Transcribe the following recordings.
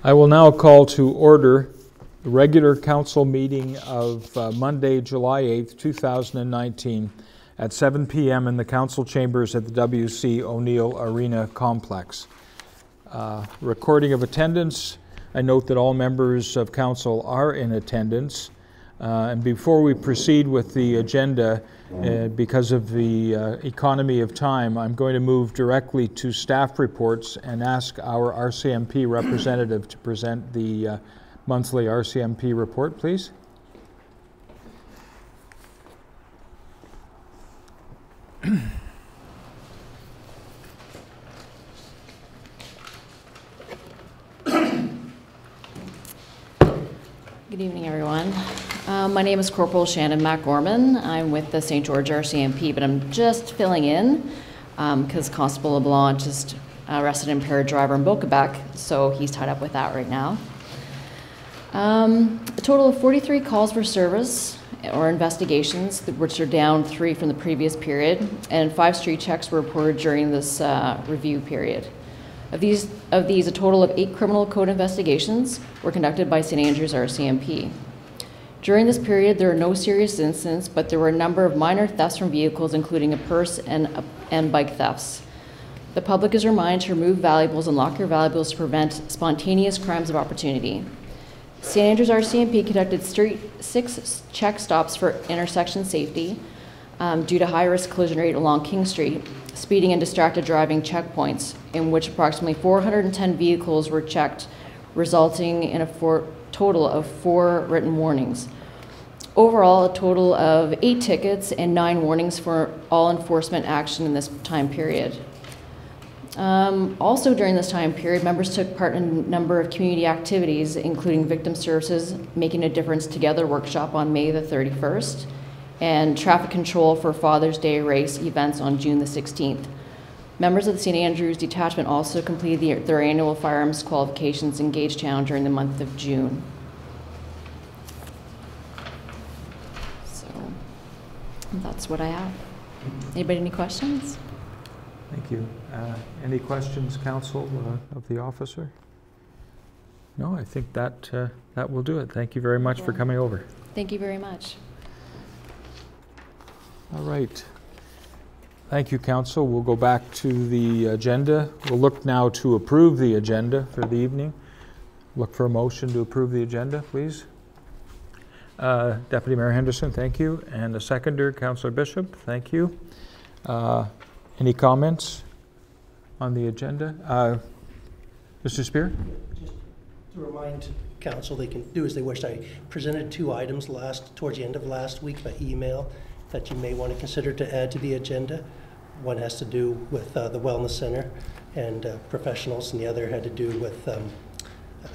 I will now call to order the regular council meeting of Monday, July 8th, 2019 at 7 p.m. in the council chambers at the W.C. O'Neill Arena Complex. Recording of attendance. I note that all members of council are in attendance. And before we proceed with the agenda, because of the economy of time, I'm going to move directly to staff reports and ask our RCMP representative to present the monthly RCMP report, please. Good evening, everyone. My name is Corporal Shannon McGorman. I'm with the St. George RCMP, but I'm just filling in because Constable LeBlanc just arrested an impaired driver in Bocabec, so he's tied up with that right now. A total of 43 calls for service or investigations, which are down 3 from the previous period, and 5 street checks were reported during this review period. Of these, a total of 8 criminal code investigations were conducted by St. Andrews RCMP. During this period, there were no serious incidents, but there were a number of minor thefts from vehicles, including a purse and bike thefts. The public is reminded to remove valuables and lock your valuables to prevent spontaneous crimes of opportunity. St. Andrews RCMP conducted 6 check stops for intersection safety due to high-risk collision rate along King Street, speeding and distracted driving checkpoints, in which approximately 410 vehicles were checked, resulting in a total of 4 written warnings. Overall, a total of 8 tickets and 9 warnings for all enforcement action in this time period. Also during this time period, members took part in a number of community activities, including Victim Services Making a Difference Together workshop on May the 31st, and traffic control for Father's Day race events on June the 16th. Members of the St. Andrews Detachment also completed their annual firearms qualifications in Gagetown during the month of June. So that's what I have. Anybody any questions? Thank you. Any questions, council, of the officer? No, I think that will do it. Thank you very much for coming over. Thank you very much. All right. Thank you, council. We'll go back to the agenda. We'll look now to approve the agenda for the evening. Look for a motion to approve the agenda, please. Deputy Mayor Henderson, thank you. And a seconder, Councillor Bishop, thank you. Any comments on the agenda? Mr. Spear? Just to remind council, they can do as they wish. I presented 2 items towards the end of last week by email that you may want to consider to add to the agenda. One has to do with the Wellness Center and professionals, and the other had to do with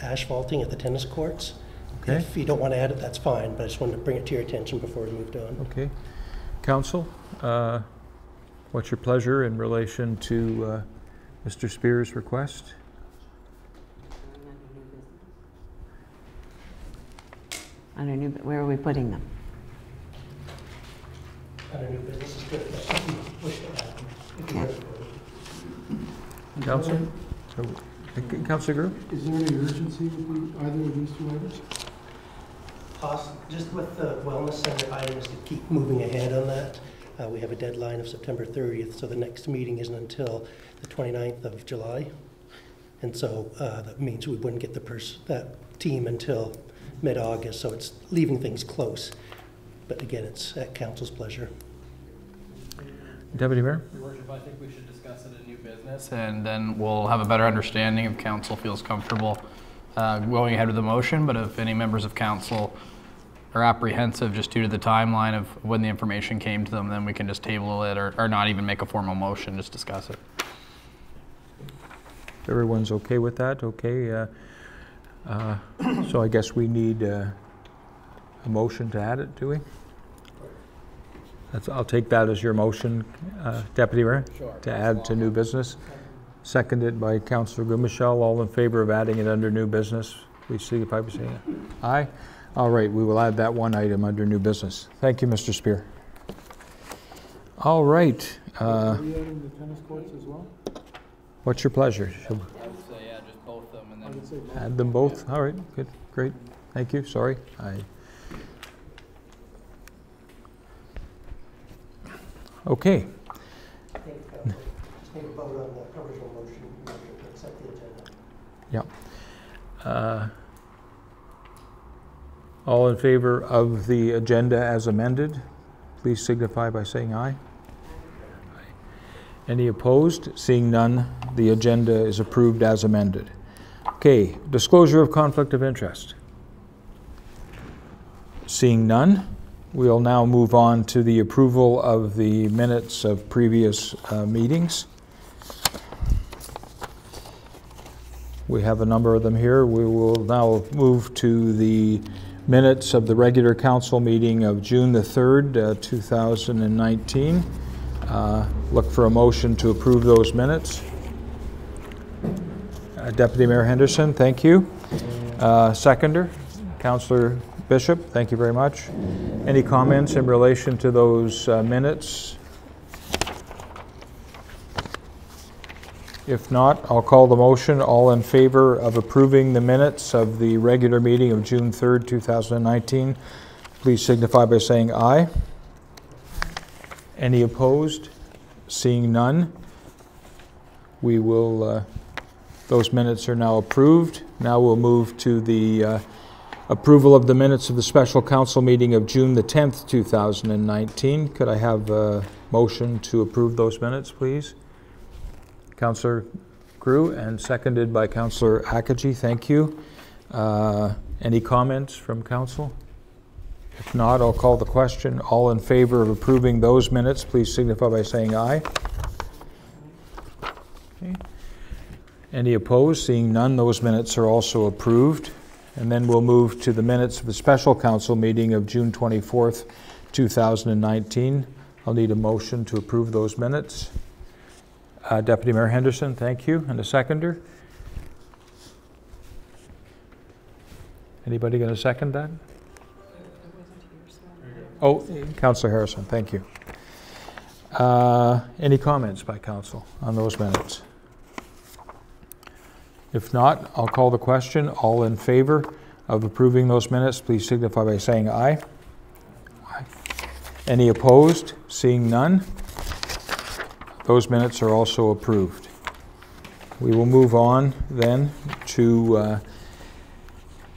asphalting at the tennis courts. Okay. If you don't want to add it, that's fine, but I just wanted to bring it to your attention before we moved on. Okay. Council, what's your pleasure in relation to Mr. Spear's request? Under new, where are we putting them? Under new business is good. Councillor? Councillor Group? Is there any urgency with either of these 2 items? Just with the Wellness Center items to keep moving ahead on that. We have a deadline of September 30th, so the next meeting isn't until the 29th of July. And so that means we wouldn't get that team until mid-August, so it's leaving things close. But again, it's at council's pleasure. Deputy Mayor? Your Worship, I think we should discuss it in new business, and then we'll have a better understanding if council feels comfortable going ahead with the motion. But if any members of council are apprehensive just due to the timeline of when the information came to them, then we can just table it or not even make a formal motion, just discuss it. Everyone's okay with that? Okay. So I guess we need a motion to add it, do we? I'll take that as your motion, Deputy Mayor, sure, to add to new business. Seconded by Councillor Gumichel. All in favor of adding it under new business, please signify by saying aye. All right, we will add that one item under new business. Thank you, Mr. Spear. All right. Are we adding the tennis courts as well? What's your pleasure? I would say, yeah, just both of them and I then would say both. Add them both? All right, good, great. Thank you, sorry. Okay. I think, just need a vote on the original motion to accept the agenda. Yeah. All in favor of the agenda as amended, please signify by saying aye. Any opposed? Seeing none, the agenda is approved as amended. Okay, disclosure of conflict of interest. Seeing none, we'll now move on to the approval of the minutes of previous meetings. We have a number of them here. We will now move to the minutes of the regular council meeting of June the 3rd, 2019. Look for a motion to approve those minutes. Deputy Mayor Henderson, thank you. Seconder, Councillor Bishop, thank you very much. Any comments in relation to those minutes? If not, I'll call the motion. All in favor of approving the minutes of the regular meeting of June 3rd, 2019, please signify by saying aye. Any opposed? Seeing none, we will, those minutes are now approved. Now we'll move to the approval of the minutes of the special council meeting of June the 10th, 2019. Could I have a motion to approve those minutes, please? Councillor Crew, and seconded by Councillor Akaji. Thank you. Any comments from council? If not, I'll call the question. All in favor of approving those minutes, please signify by saying aye. Okay. Any opposed? Seeing none, those minutes are also approved. And then we'll move to the minutes of the special council meeting of June 24th, 2019. I'll need a motion to approve those minutes. Deputy Mayor Henderson, thank you. And a seconder? Anybody going to second that? Oh, Councillor Harrison, thank you. Any comments by council on those minutes? If not, I'll call the question. All in favor of approving those minutes, please signify by saying aye. Aye. Any opposed? Seeing none, those minutes are also approved. We will move on then to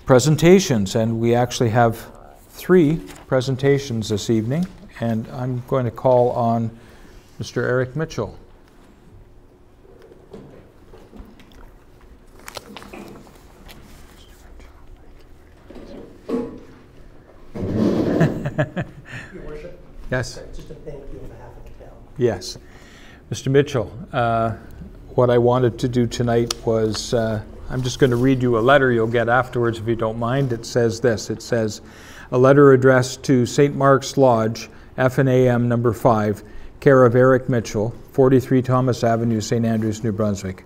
presentations, and we actually have 3 presentations this evening, and I'm going to call on Mr. Eric Mitchell. Your Worship? Yes. Just a thank you on behalf of the town. Yes. Mr. Mitchell, what I wanted to do tonight was, I'm just going to read you a letter you'll get afterwards if you don't mind. It says this. It says, a letter addressed to St. Mark's Lodge, F&AM number 5, care of Eric Mitchell, 43 Thomas Avenue, St. Andrews, New Brunswick.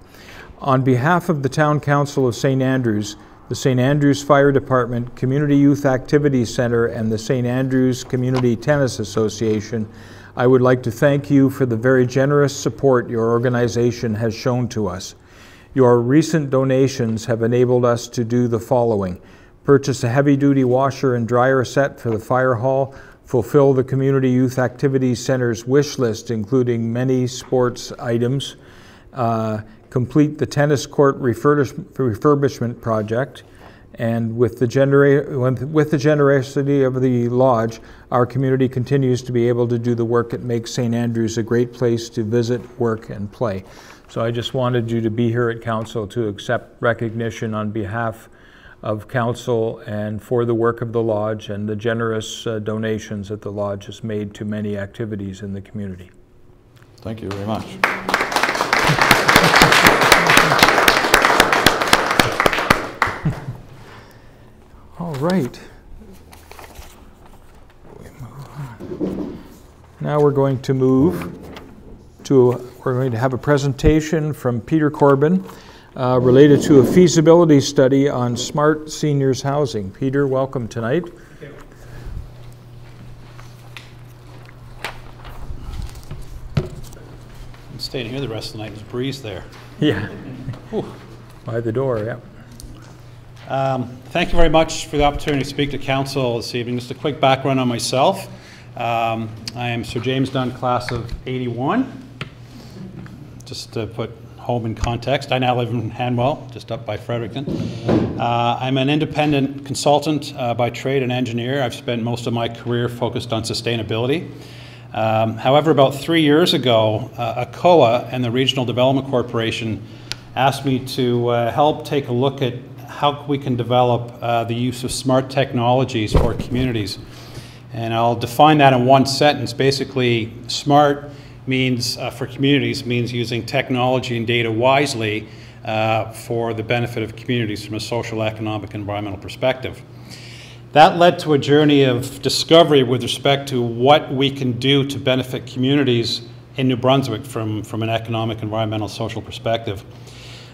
On behalf of the Town Council of St. Andrews, the St. Andrews Fire Department, Community Youth Activities Center, and the St. Andrews Community Tennis Association, I would like to thank you for the very generous support your organization has shown to us. Your recent donations have enabled us to do the following: purchase a heavy-duty washer and dryer set for the fire hall, fulfill the Community Youth Activities Center's wish list, including many sports items, complete the tennis court refurbishment project, and with the generosity of the lodge, our community continues to be able to do the work that makes St. Andrews a great place to visit, work, and play. So I just wanted you to be here at council to accept recognition on behalf of council and for the work of the lodge and the generous donations that the lodge has made to many activities in the community. Thank you very much. All right. Now we're going to move to, we're going to have a presentation from Peter Corbin related to a feasibility study on smart seniors housing. Peter, welcome tonight. Thank you. Staying here the rest of the night was breeze there. Yeah. Whew. By the door, yeah. Thank you very much for the opportunity to speak to Council this evening. Just a quick background on myself. I am Sir James Dunn, class of '81. Just to put home in context, I now live in Hanwell, just up by Fredericton. I'm an independent consultant by trade and engineer. I've spent most of my career focused on sustainability. However, about 3 years ago, ACOA and the Regional Development Corporation asked me to help take a look at how we can develop the use of smart technologies for communities. And I'll define that in one sentence. Basically, smart means, for communities, means using technology and data wisely for the benefit of communities from a social, economic, and environmental perspective. That led to a journey of discovery with respect to what we can do to benefit communities in New Brunswick from an economic, environmental, social perspective.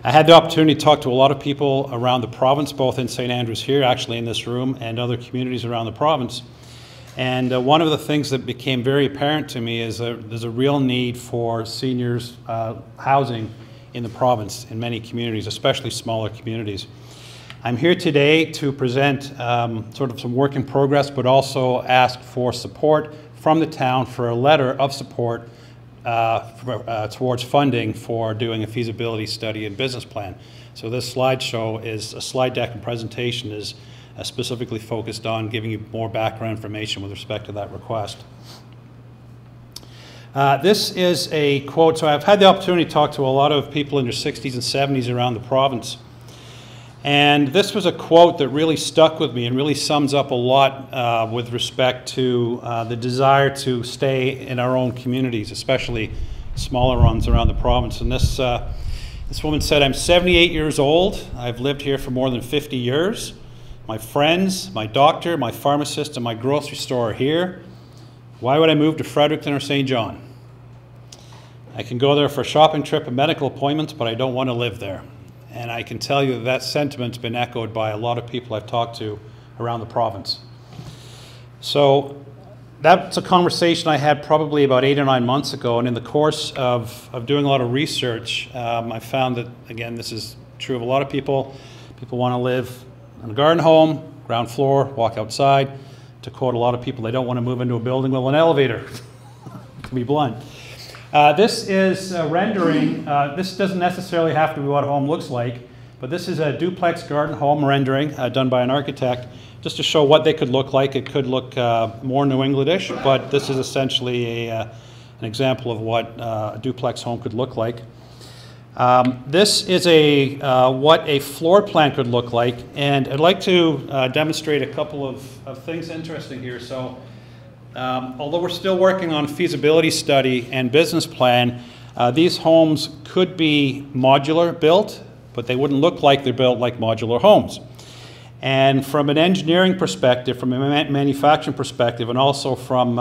I had the opportunity to talk to a lot of people around the province, both in St. Andrews here, actually in this room, and other communities around the province. And one of the things that became very apparent to me is there's a real need for seniors housing in the province, in many communities, especially smaller communities. I'm here today to present sort of some work in progress, but also ask for support from the town for a letter of support towards funding for doing a feasibility study and business plan. So this slideshow is a slide deck and presentation is specifically focused on giving you more background information with respect to that request. This is a quote. So I've had the opportunity to talk to a lot of people in their 60s and 70s around the province. And this was a quote that really stuck with me and really sums up a lot with respect to the desire to stay in our own communities, especially smaller ones around the province. And this woman said, "I'm 78 years old. I've lived here for more than 50 years. My friends, my doctor, my pharmacist, and my grocery store are here. Why would I move to Fredericton or St. John? I can go there for a shopping trip and medical appointments, but I don't want to live there." And I can tell you that that sentiment's been echoed by a lot of people I've talked to around the province. So that's a conversation I had probably about 8 or 9 months ago, and in the course of doing a lot of research, I found that, again, this is true of a lot of people. People want to live in a garden home, ground floor, walk outside. To quote a lot of people, they don't want to move into a building with an elevator, to be blunt. This is rendering. This doesn't necessarily have to be what a home looks like, but this is a duplex garden home rendering done by an architect, just to show what they could look like. It could look more New Englandish, but this is essentially an example of what a duplex home could look like. This is what a floor plan could look like, and I'd like to demonstrate a couple of things interesting here. So, although we're still working on feasibility study and business plan, these homes could be modular built, but they wouldn't look like they're built like modular homes. And from an engineering perspective, from a manufacturing perspective, and also from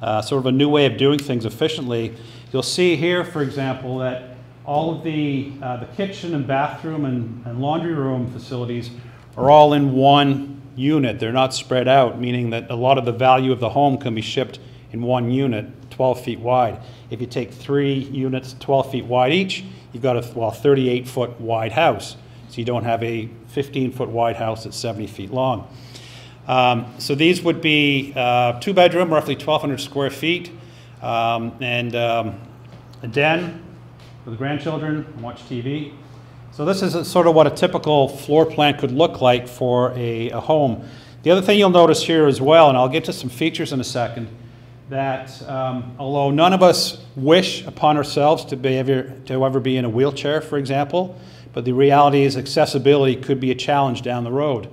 sort of a new way of doing things efficiently, you'll see here, for example, that all of the kitchen and bathroom and laundry room facilities are all in one unit. They're not spread out, meaning that a lot of the value of the home can be shipped in one unit, 12 feet wide. If you take 3 units, 12 feet wide each, you've got a 38-foot wide house. So you don't have a 15-foot wide house that's 70 feet long. So these would be 2-bedroom, roughly 1,200 square feet, and a den for the grandchildren and watch TV. So this is sort of what a typical floor plan could look like for a home. The other thing you'll notice here as well, and I'll get to some features in a second, that although none of us wish upon ourselves to ever be in a wheelchair, for example, but the reality is accessibility could be a challenge down the road.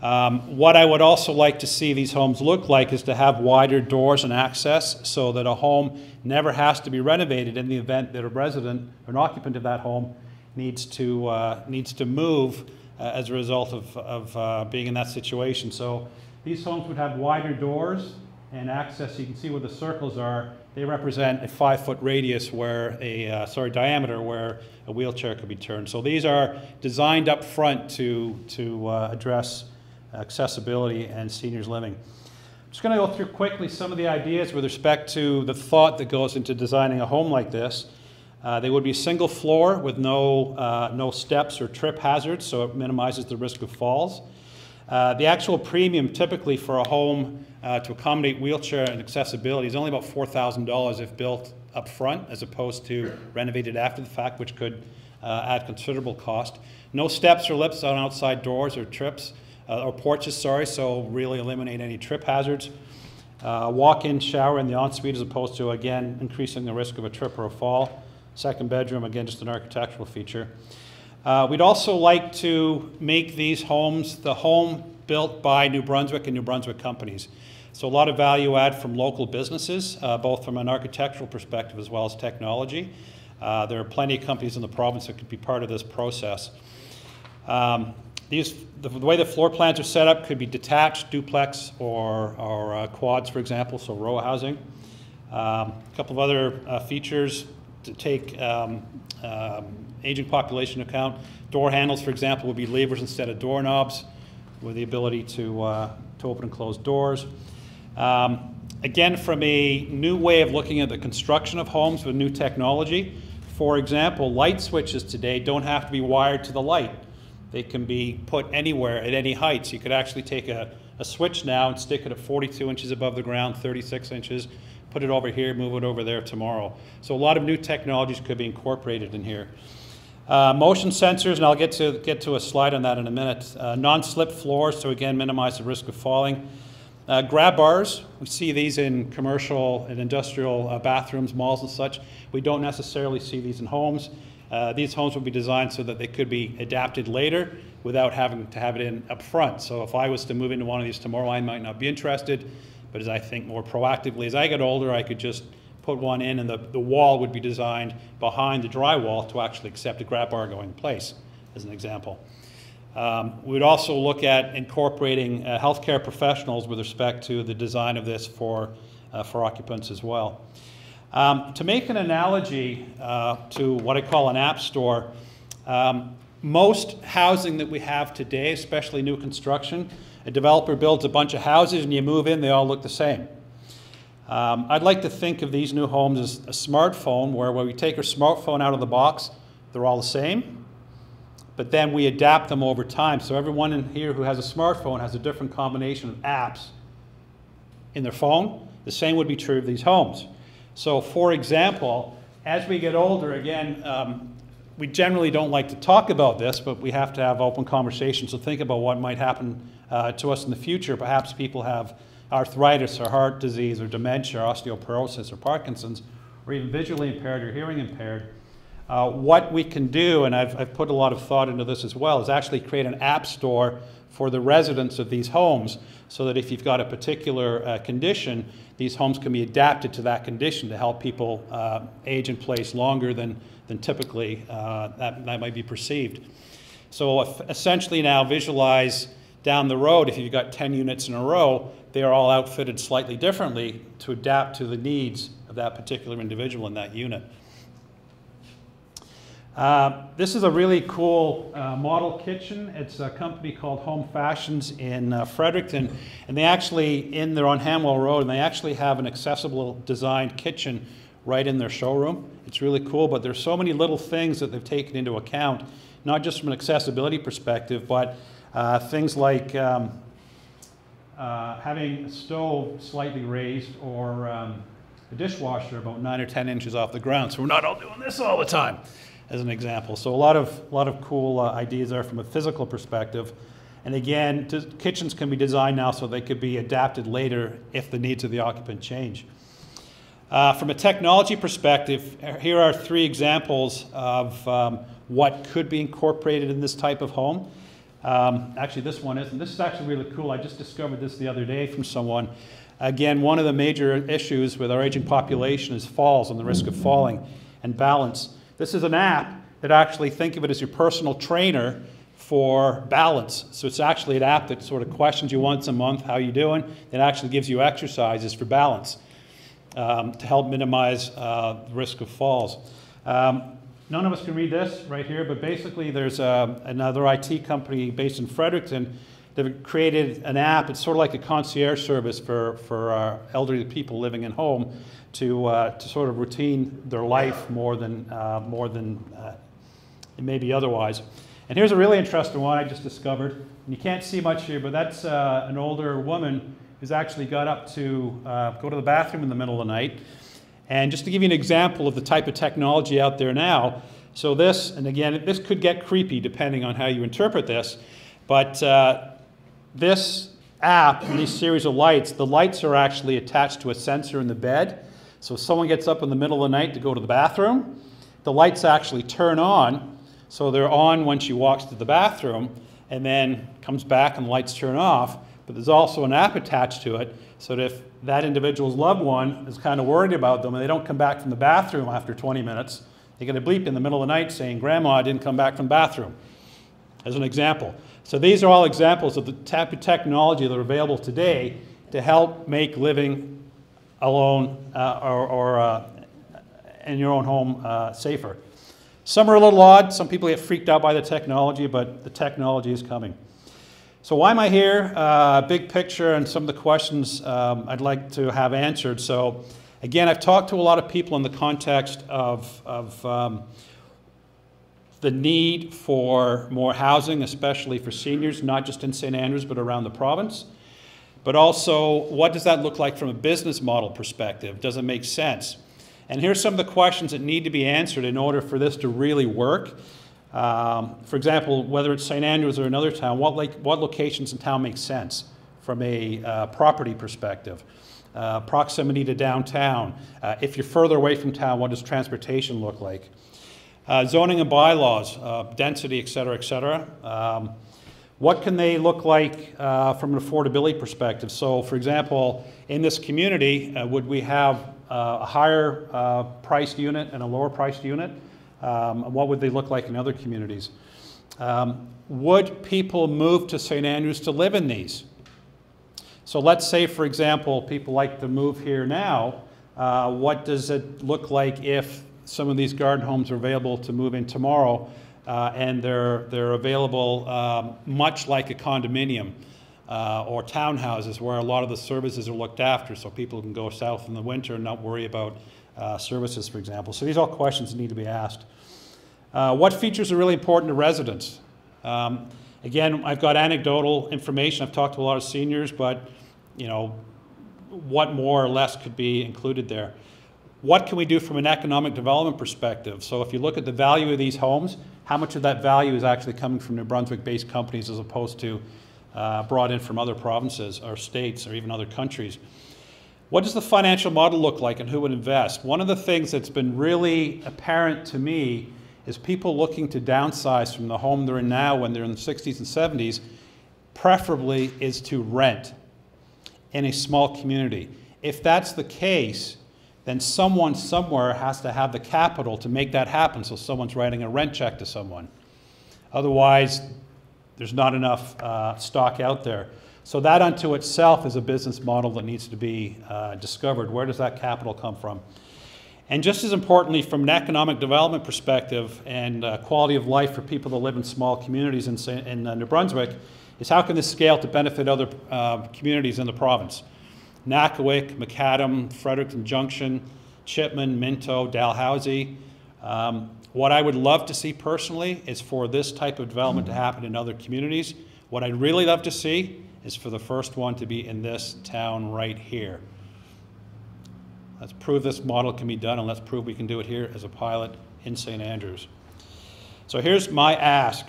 What I would also like to see these homes look like is to have wider doors and access so that a home never has to be renovated in the event that a resident or an occupant of that home needs to move as a result of being in that situation. So these homes would have wider doors and access. You can see where the circles are. They represent a 5-foot radius where diameter where a wheelchair could be turned. So these are designed up front to address accessibility and seniors living. I'm just going to go through quickly some of the ideas with respect to the thought that goes into designing a home like this. They would be single floor with no steps or trip hazards, so it minimizes the risk of falls. The actual premium typically for a home to accommodate wheelchair and accessibility is only about $4,000 if built up front, as opposed to renovated after the fact, which could add considerable cost. No steps or lifts on outside doors or trips, or porches, sorry, so really eliminate any trip hazards. Walk-in shower in the ensuite as opposed to, again, increasing the risk of a trip or a fall. Second bedroom, again, just an architectural feature. We'd also like to make these homes the home built by New Brunswick and New Brunswick companies. So a lot of value add from local businesses, both from an architectural perspective as well as technology. There are plenty of companies in the province that could be part of this process. The way the floor plans are set up could be detached, duplex, or quads, for example, so row housing. A couple of other features to take aging population into account. Door handles, for example, would be levers instead of doorknobs, with the ability to open and close doors. Again, from a new way of looking at the construction of homes with new technology, for example, light switches today don't have to be wired to the light. They can be put anywhere at any height. So you could actually take a switch now and stick it at 42 inches above the ground, 36 inches, put it over here, move it over there tomorrow. So a lot of new technologies could be incorporated in here. Motion sensors, and I'll get to a slide on that in a minute. Non-slip floors, so again, minimize the risk of falling. Grab bars, we see these in commercial and industrial bathrooms, malls and such. We don't necessarily see these in homes. These homes will be designed so that they could be adapted later without having to have it in up front. So if I was to move into one of these tomorrow, I might not be interested, but as I think more proactively, as I get older, I could just put one in and the wall would be designed behind the drywall to actually accept a grab bar going in place, as an example. We would also look at incorporating healthcare professionals with respect to the design of this for occupants as well. To make an analogy to what I call an app store, most housing that we have today, especially new construction, a developer builds a bunch of houses and you move in, they all look the same. I'd like to think of these new homes as a smartphone, where when we take our smartphone out of the box, they're all the same, but then we adapt them over time. So everyone in here who has a smartphone has a different combination of apps in their phone. The same would be true of these homes. So for example, as we get older, again, we generally don't like to talk about this, but we have to have open conversations to think about what might happen to us in the future. Perhaps people have arthritis or heart disease or dementia or osteoporosis or Parkinson's, or even visually impaired or hearing impaired. What we can do, and I've put a lot of thought into this as well, is actually create an app store for the residents of these homes, so that if you've got a particular condition, these homes can be adapted to that condition to help people age in place longer than typically that might be perceived. So essentially now visualize down the road, if you've got 10 units in a row, they are all outfitted slightly differently to adapt to the needs of that particular individual in that unit. This is a really cool model kitchen. It's a company called Home Fashions in Fredericton, and they actually, they're on Hamwell Road, and they actually have an accessible designed kitchen right in their showroom. It's really cool, but there's so many little things that they've taken into account, not just from an accessibility perspective, but things like having a stove slightly raised, or a dishwasher about 9 or 10 inches off the ground, so we're not all doing this all the time, as an example. So a lot of cool ideas there from a physical perspective. And again, kitchens can be designed now so they could be adapted later if the needs of the occupant change. From a technology perspective, here are 3 examples of what could be incorporated in this type of home. Actually, this one isn't. This is actually really cool. I just discovered this the other day from someone. Again, one of the major issues with our aging population is falls and the risk of falling and balance. This is an app that actually, think of it as your personal trainer for balance. So it's actually an app that sort of questions you once a month, how you doing? It actually gives you exercises for balance to help minimize the risk of falls. None of us can read this right here, but basically there's another IT company based in Fredericton they've created an app. It's sort of like a concierge service for elderly people living at home to sort of routine their life more than it may be otherwise. And here's a really interesting one I just discovered. And you can't see much here, but that's an older woman who's actually got up to go to the bathroom in the middle of the night. And just to give you an example of the type of technology out there now, so this, and again, this could get creepy depending on how you interpret this, but this app and these series of lights, the lights are actually attached to a sensor in the bed. So if someone gets up in the middle of the night to go to the bathroom, the lights actually turn on. So they're on when she walks to the bathroom and then comes back and the lights turn off. But there's also an app attached to it so that if that individual's loved one is kind of worried about them and they don't come back from the bathroom after 20 minutes, they get a bleep in the middle of the night saying, "Grandma didn't come back from the bathroom," as an example. So these are all examples of the type of technology that are available today to help make living alone or in your own home safer. Some are a little odd. Some people get freaked out by the technology, but the technology is coming. So why am I here? Big picture and some of the questions I'd like to have answered. So again, I've talked to a lot of people in the context of the need for more housing, especially for seniors, not just in St. Andrews, but around the province. But also, what does that look like from a business model perspective? Does it make sense? And here's some of the questions that need to be answered in order for this to really work. For example, whether it's St. Andrews or another town, what locations in town make sense from a property perspective? Proximity to downtown. If you're further away from town, what does transportation look like? Zoning and bylaws, density, et cetera, et cetera. What can they look like from an affordability perspective? So, for example, in this community, would we have a higher priced unit and a lower priced unit? What would they look like in other communities? Would people move to St. Andrews to live in these? So let's say, for example, people like to move here now. What does it look like if some of these garden homes are available to move in tomorrow and they're available much like a condominium or townhouses where a lot of the services are looked after so people can go south in the winter and not worry about services, for example. So these are all questions that need to be asked. What features are really important to residents? Again, I've got anecdotal information. I've talked to a lot of seniors, but you know, what more or less could be included there? What can we do from an economic development perspective? So if you look at the value of these homes, how much of that value is actually coming from New Brunswick-based companies as opposed to brought in from other provinces or states or even other countries? What does the financial model look like and who would invest? One of the things that's been really apparent to me is people looking to downsize from the home they're in now when they're in the 60s and 70s, preferably is to rent in a small community. If that's the case, then someone somewhere has to have the capital to make that happen, so someone's writing a rent check to someone. Otherwise, there's not enough stock out there. So that unto itself is a business model that needs to be discovered. Where does that capital come from? And just as importantly, from an economic development perspective and quality of life for people that live in small communities in New Brunswick, is how can this scale to benefit other communities in the province? Nakawick, Macadam, Fredericton Junction, Chipman, Minto, Dalhousie. What I would love to see personally is for this type of development to happen in other communities. What I'd really love to see is for the first one to be in this town right here. Let's prove this model can be done, and let's prove we can do it here as a pilot in St. Andrews. So here's my ask.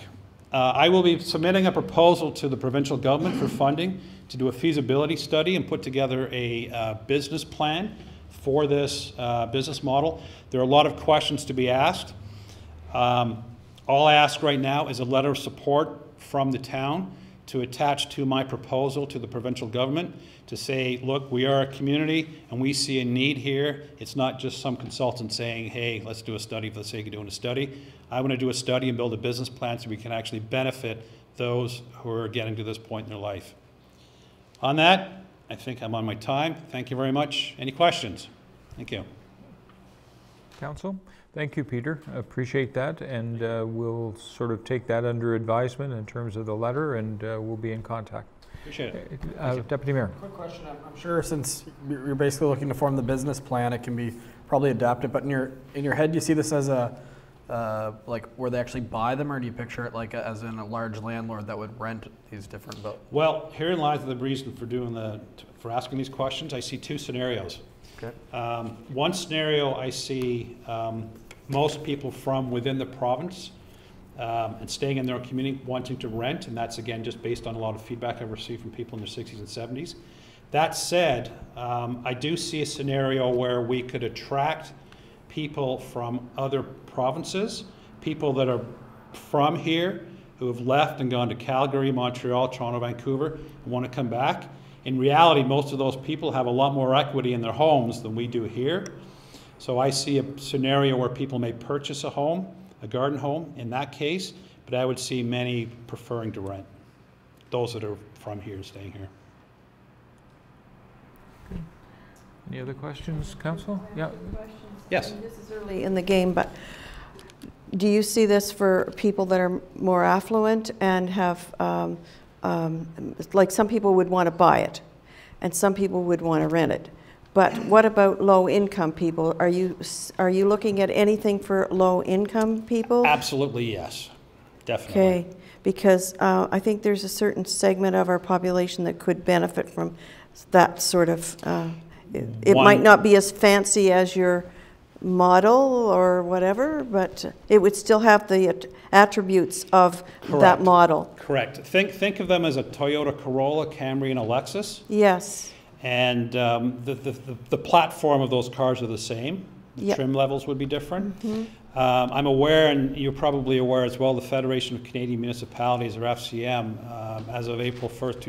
I will be submitting a proposal to the provincial government for funding to do a feasibility study and put together a business plan for this business model. There are a lot of questions to be asked. All I ask right now is a letter of support from the town to attach to my proposal to the provincial government to say, look, we are a community and we see a need here. It's not just some consultant saying, hey, let's do a study for the sake of doing a study. I want to do a study and build a business plan so we can actually benefit those who are getting to this point in their life. On that, I think I'm on my time. Thank you very much. Any questions? Thank you. Council? Thank you, Peter. Appreciate that, and we'll sort of take that under advisement in terms of the letter, and we'll be in contact. Appreciate it. Deputy Mayor. Quick question. I'm sure since you're basically looking to form the business plan, it can be probably adapted. But in your head, do you see this as a like where they actually buy them, or do you picture it like as in a large landlord that would rent these different boats? Well, herein lies the reason for asking these questions. I see two scenarios. Okay. One scenario, I see most people from within the province and staying in their community wanting to rent, and that's again just based on a lot of feedback I've received from people in their 60s and 70s. That said, I do see a scenario where we could attract people from other provinces, people that are from here who have left and gone to Calgary, Montreal, Toronto, Vancouver, and want to come back. In reality, most of those people have a lot more equity in their homes than we do here. So I see a scenario where people may purchase a home, a garden home in that case, but I would see many preferring to rent, those that are from here, staying here. Any other questions, Council? Yeah. Yes. This is early in the game, but do you see this for people that are more affluent and have, like some people would want to buy it and some people would want to rent it? But what about low-income people? Are you looking at anything for low-income people? Absolutely, yes. Definitely. Okay, because I think there's a certain segment of our population that could benefit from that sort of, it might not be as fancy as your model or whatever, but it would still have the attributes of that model. Correct. Think of them as a Toyota Corolla, Camry, and a Lexus. Yes. And the platform of those cars are the same. The Yep. trim levels would be different. I'm aware, and you're probably aware as well, the Federation of Canadian Municipalities, or FCM, as of April 1st,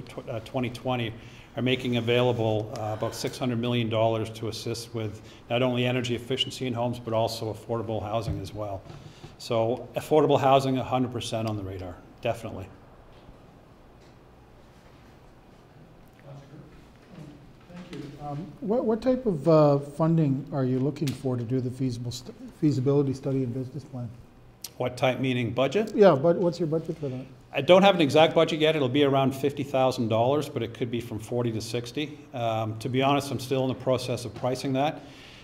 2020, are making available about $600 million to assist with not only energy efficiency in homes, but also affordable housing as well. So affordable housing, 100% on the radar, definitely. What type of funding are you looking for to do the feasibility study and business plan? What type, meaning budget? Yeah, but what's your budget for that? I don't have an exact budget yet. It'll be around $50,000, but it could be from 40 to 60. To be honest, I'm still in the process of pricing that.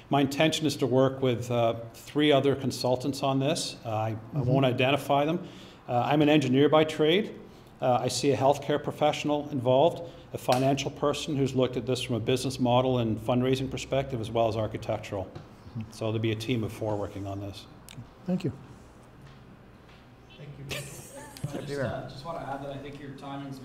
My intention is to work with 3 other consultants on this. I won't identify them. I'm an engineer by trade. I see a healthcare professional involved, a financial person who's looked at this from a business model and fundraising perspective, as well as architectural. So there'll be a team of 4 working on this. Thank you. Thank you. I just want to add that I think your timing's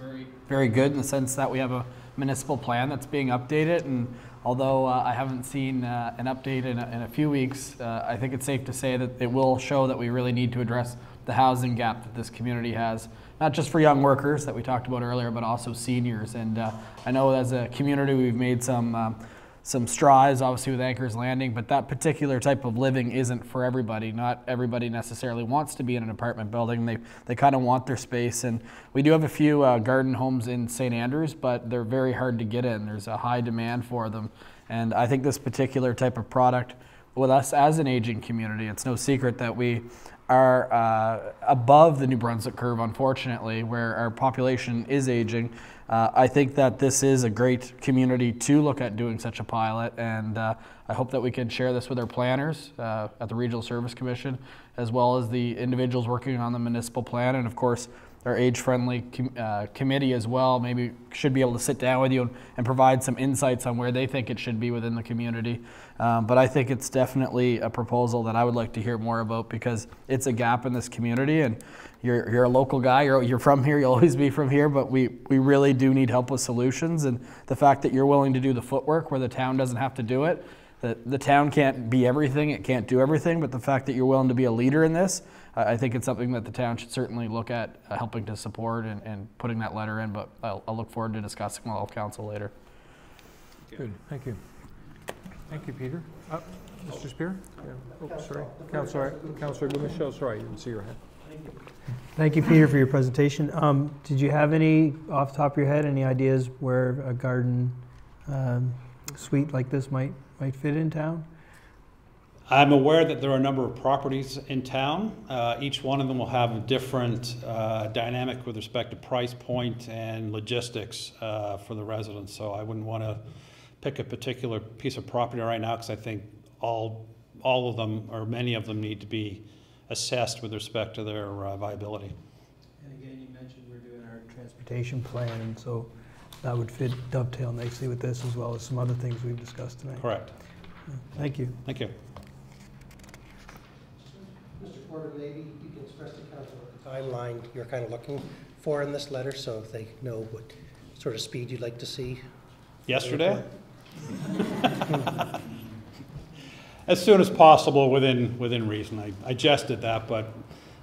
very good in the sense that we have a municipal plan that's being updated, and although I haven't seen an update in a few weeks, I think it's safe to say that it will show that we really need to address the housing gap that this community has, not just for young workers that we talked about earlier, but also seniors. And I know as a community we've made some strides, obviously with Anchor's Landing, but that particular type of living isn't for everybody. Not everybody necessarily wants to be in an apartment building. They kind of want their space, and we do have a few garden homes in St. Andrews, but they're very hard to get in. There's a high demand for them, and I think this particular type of product, with us as an aging community, it's no secret that we are above the New Brunswick curve, unfortunately, where our population is aging. I think that this is a great community to look at doing such a pilot, and I hope that we can share this with our planners at the Regional Service Commission, as well as the individuals working on the municipal plan, and of course our age-friendly committee as well. Maybe should be able to sit down with you and provide some insights on where they think it should be within the community. But I think it's definitely a proposal that I would like to hear more about, because it's a gap in this community, and you're a local guy, you're from here, you'll always be from here, but we really do need help with solutions, and the fact that you're willing to do the footwork where the town doesn't have to do it. The town can't be everything, it can't do everything, but the fact that you're willing to be a leader in this, I think it's something that the town should certainly look at helping to support and putting that letter in, but I'll look forward to discussing with all council later. Good, thank you. Thank you, Peter. Mr. Spear? Yeah. Oh, sorry. Councillor Michelle, sorry, I didn't see your hand. Thank you, Peter, for your presentation. Did you have any, off the top of your head, any ideas where a garden suite like this might fit in town? I'm aware that there are a number of properties in town. Each one of them will have a different dynamic with respect to price point and logistics for the residents. So I wouldn't want to pick a particular piece of property right now because I think all of them or many of them need to be assessed with respect to their viability. And again, you mentioned we're doing our transportation plan, and so that would dovetail nicely with this as well as some other things we've discussed tonight. Correct. Thank you. Thank you. Mr. Porter, maybe you can express to council the timeline you're kind of looking for in this letter, so if they know what sort of speed you'd like to see. Yesterday? As soon as possible within reason. I jested that, but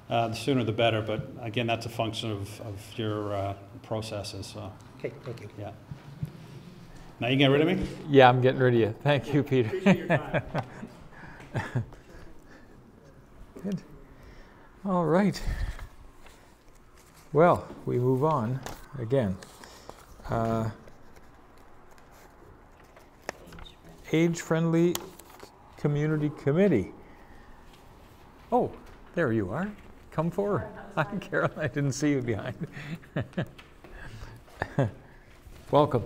the sooner the better. But again, that's a function of your processes. So. Okay, thank you. Yeah. Now you getting rid of me? Yeah, I'm getting rid of you. Thank you, Peter. Appreciate your time. Good. All right. Well, we move on again. Age-friendly community committee. Oh, there you are. Come forward. Hi, Carol. I didn't see you behind. Welcome.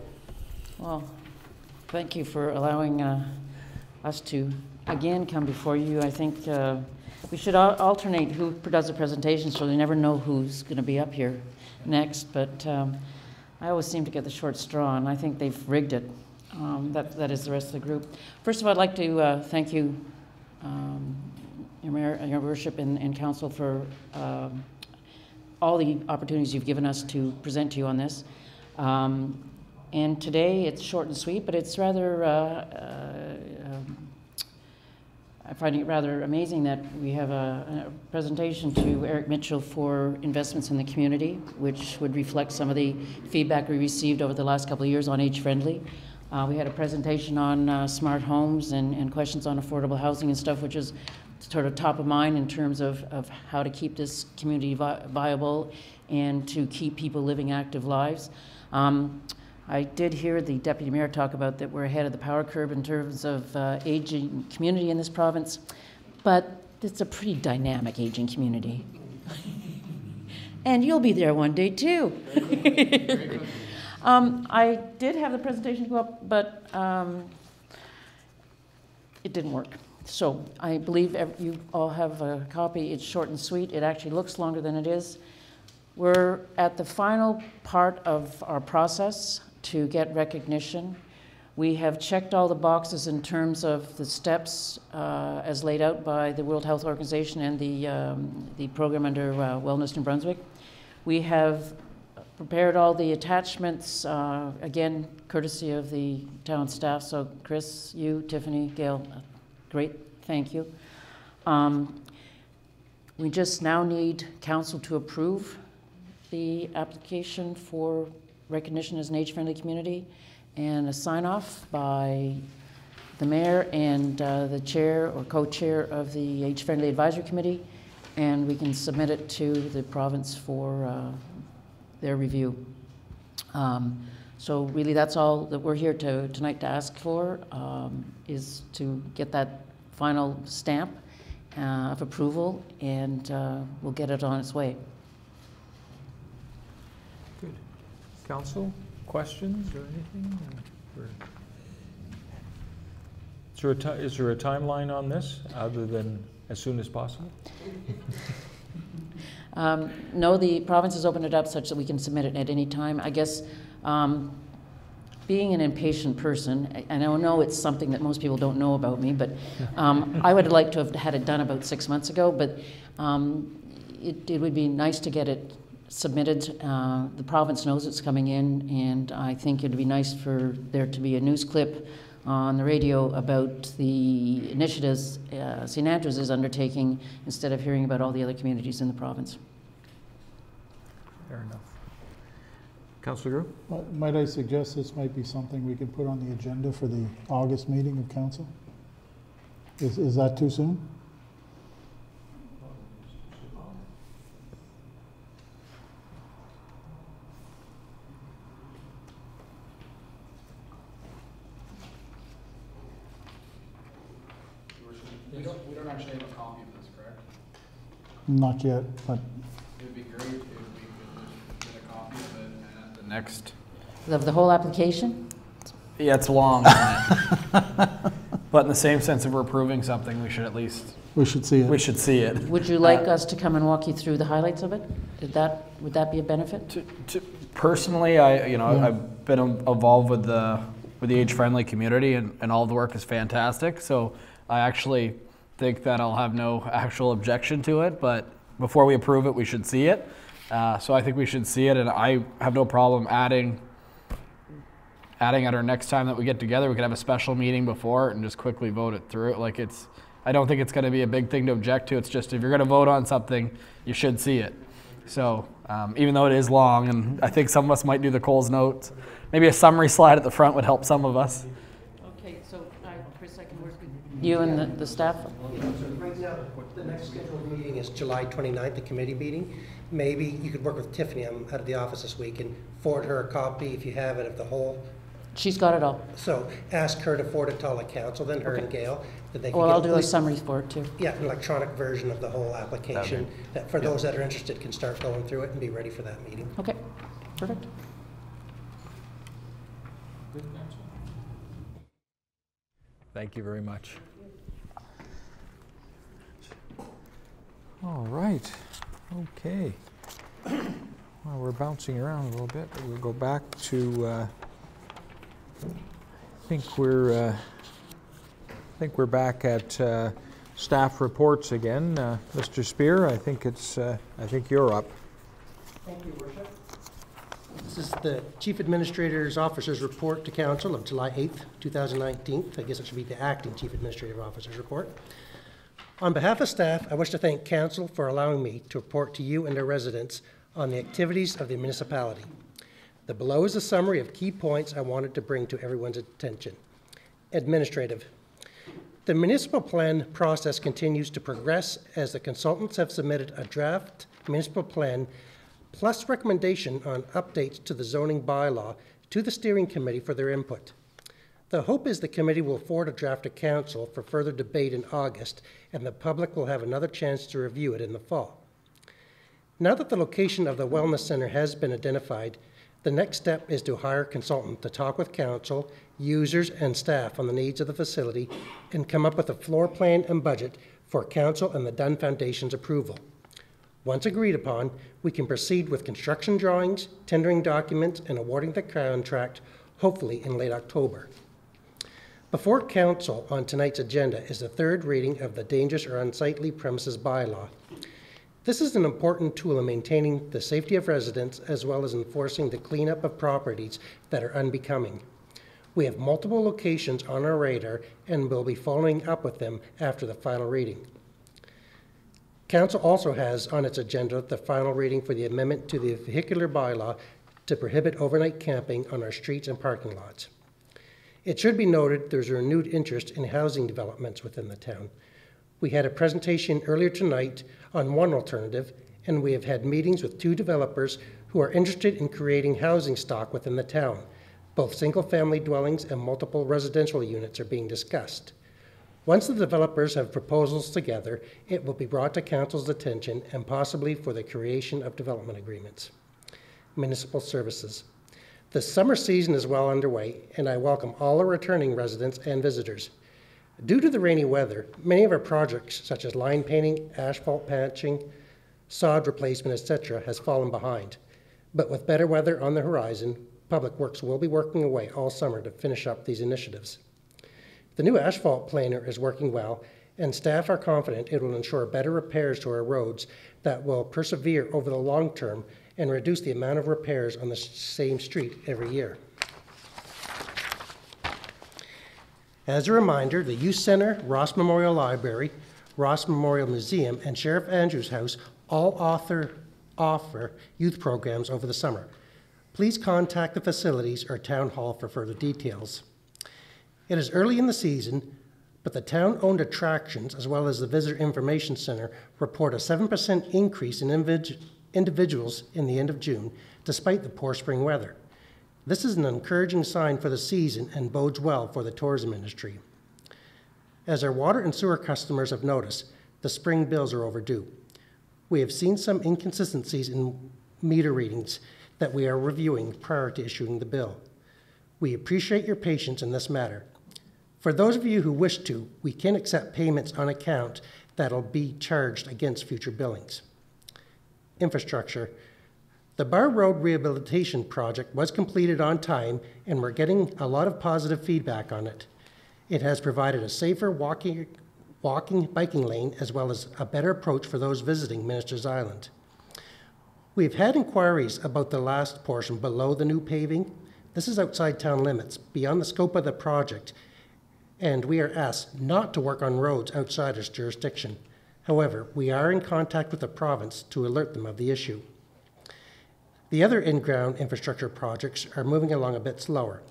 Well, thank you for allowing us to again come before you. I think we should alternate who does the presentation so they never know who's going to be up here next. But I always seem to get the short straw, and I think they've rigged it. That is the rest of the group. First of all, I'd like to thank you, Your Mayor, Your Worship, and Council for all the opportunities you've given us to present to you on this. And today it's short and sweet, but it's rather, I find it rather amazing that we have a presentation to Eric Mitchell for investments in the community, which would reflect some of the feedback we received over the last couple of years on age-friendly. We had a presentation on smart homes and questions on affordable housing and stuff, which is sort of top of mind in terms of how to keep this community viable and to keep people living active lives. I did hear the Deputy Mayor talk about that we're ahead of the power curve in terms of aging community in this province, but it's a pretty dynamic aging community. And you'll be there one day too. I did have the presentation go up, but it didn't work. So I believe you all have a copy. It's short and sweet. It actually looks longer than it is. We're at the final part of our process to get recognition. We have checked all the boxes in terms of the steps as laid out by the World Health Organization and the program under Wellness in Brunswick. We have prepared all the attachments, again, courtesy of the town staff. So Chris, you, Tiffany, Gail, great, thank you. We just now need council to approve the application for recognition as an age-friendly community and a sign-off by the mayor and the chair or co-chair of the Age-Friendly Advisory Committee, and we can submit it to the province for their review. So really that's all that we're here tonight to ask for, is to get that final stamp of approval, and we'll get it on its way. Good. Council, questions or anything? Is there a timeline on this other than as soon as possible? No, the province has opened it up such that we can submit it at any time. I guess being an impatient person, and I know it's something that most people don't know about me, but I would like to have had it done about 6 months ago, but it would be nice to get it submitted. The province knows it's coming in, and I think it'd be nice for there to be a news clip on the radio about the initiatives St. Andrews is undertaking instead of hearing about all the other communities in the province. Fair enough. Councillor Grew? Well, might I suggest this might be something we could put on the agenda for the August meeting of council? Is that too soon? We don't actually have a copy of this, correct? Not yet, but It would be great if we could just get a copy of it and at the next. Of the whole application? Yeah, it's long, isn't it? But in the same sense, if we're approving something, we should at least, we should see it. we should see it. Would you like us to come and walk you through the highlights of it? Would that be a benefit? Personally, I've been involved with the age-friendly community, and all the work is fantastic. So I actually think that I'll have no actual objection to it. But before we approve it, we should see it. So I think we should see it, and I have no problem adding at our next time that we get together. We could have a special meeting before it and just quickly vote it through. Like I don't think it's going to be a big thing to object to. It's just if you're going to vote on something, you should see it. So even though it is long, and I think some of us might do the Coles notes, maybe a summary slide at the front would help some of us. Okay, so Chris, I can work with you and the staff. Right now, the next scheduled meeting is July 29th, the committee meeting. Maybe you could work with Tiffany. I'm out of the office this week, and forward her a copy if you have it of the whole. She's got it all. So ask her to forward it to all the council, then her and Gail. That they can Well, get I'll do a summary for it too. Yeah, an electronic version of the whole application. That for those that are interested can start going through it and be ready for that meeting. Okay, perfect. Thank you very much. All right. Okay. Well, we're bouncing around a little bit. We'll go back to. I think we're back at staff reports again. Mr. Spear, I think you're up. Thank you, Worship. This is the Chief Administrator's Officer's Report to Council of July 8th, 2019. I guess it should be the Acting Chief Administrative Officer's Report. On behalf of staff, I wish to thank Council for allowing me to report to you and our residents on the activities of the municipality. The below is a summary of key points I wanted to bring to everyone's attention. Administrative. The municipal plan process continues to progress as the consultants have submitted a draft municipal plan plus recommendation on updates to the zoning bylaw to the steering committee for their input. The hope is the committee will forward a draft to council for further debate in August, and the public will have another chance to review it in the fall. Now that the location of the wellness center has been identified, the next step is to hire a consultant to talk with council, users, and staff on the needs of the facility and come up with a floor plan and budget for council and the Dunn Foundation's approval. Once agreed upon, we can proceed with construction drawings, tendering documents, and awarding the contract, hopefully in late October. Before council on tonight's agenda is the third reading of the Dangerous or Unsightly Premises Bylaw. This is an important tool in maintaining the safety of residents as well as enforcing the cleanup of properties that are unbecoming. We have multiple locations on our radar and will be following up with them after the final reading. Council also has on its agenda the final reading for the amendment to the vehicular bylaw to prohibit overnight camping on our streets and parking lots. It should be noted there's a renewed interest in housing developments within the town. We had a presentation earlier tonight on one alternative, and we have had meetings with 2 developers who are interested in creating housing stock within the town. Both single-family dwellings and multiple residential units are being discussed. Once the developers have proposals together, it will be brought to council's attention and possibly for the creation of development agreements. Municipal services. The summer season is well underway, and I welcome all our returning residents and visitors. Due to the rainy weather, many of our projects, such as line painting, asphalt patching, sod replacement, etc., has fallen behind. But with better weather on the horizon, Public Works will be working away all summer to finish up these initiatives. The new asphalt planer is working well, and staff are confident it will ensure better repairs to our roads that will persevere over the long term and reduce the amount of repairs on the same street every year. As a reminder, the Youth Center, Ross Memorial Library, Ross Memorial Museum, and Sheriff Andrews House all offer youth programs over the summer. Please contact the facilities or town hall for further details. It is early in the season, but the town-owned attractions, as well as the Visitor Information Center, report a 7% increase in individuals in the end of June, despite the poor spring weather. This is an encouraging sign for the season and bodes well for the tourism industry. As our water and sewer customers have noticed, the spring bills are overdue. We have seen some inconsistencies in meter readings that we are reviewing prior to issuing the bill. We appreciate your patience in this matter. For those of you who wish to, we can accept payments on account that'll be charged against future billings. Infrastructure. The Bar Road Rehabilitation Project was completed on time, and we're getting a lot of positive feedback on it. It has provided a safer walking, biking lane, as well as a better approach for those visiting Minister's Island. We've had inquiries about the last portion below the new paving. This is outside town limits, beyond the scope of the project, and we are asked not to work on roads outside its jurisdiction. However, we are in contact with the province to alert them of the issue. The other in-ground infrastructure projects are moving along a bit slower.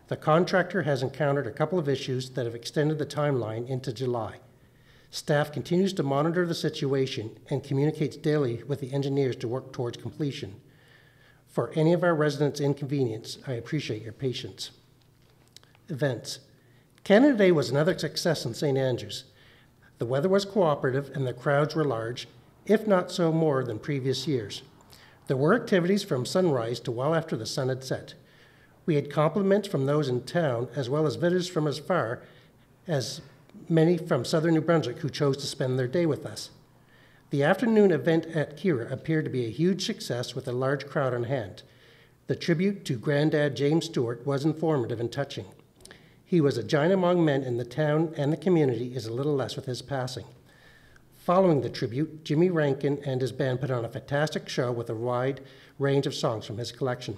The contractor has encountered a couple of issues that have extended the timeline into July. Staff continues to monitor the situation and communicates daily with the engineers to work towards completion. For any of our residents' inconvenience, I appreciate your patience. Events. Canada Day was another success in St. Andrews. The weather was cooperative and the crowds were large, if not so more than previous years. There were activities from sunrise to well after the sun had set. We had compliments from those in town, as well as visitors from as far as many from southern New Brunswick who chose to spend their day with us. The afternoon event at Kira appeared to be a huge success with a large crowd on hand. The tribute to Granddad James Stewart was informative and touching. He was a giant among men, and the town and the community is a little less with his passing. Following the tribute, Jimmy Rankin and his band put on a fantastic show with a wide range of songs from his collection.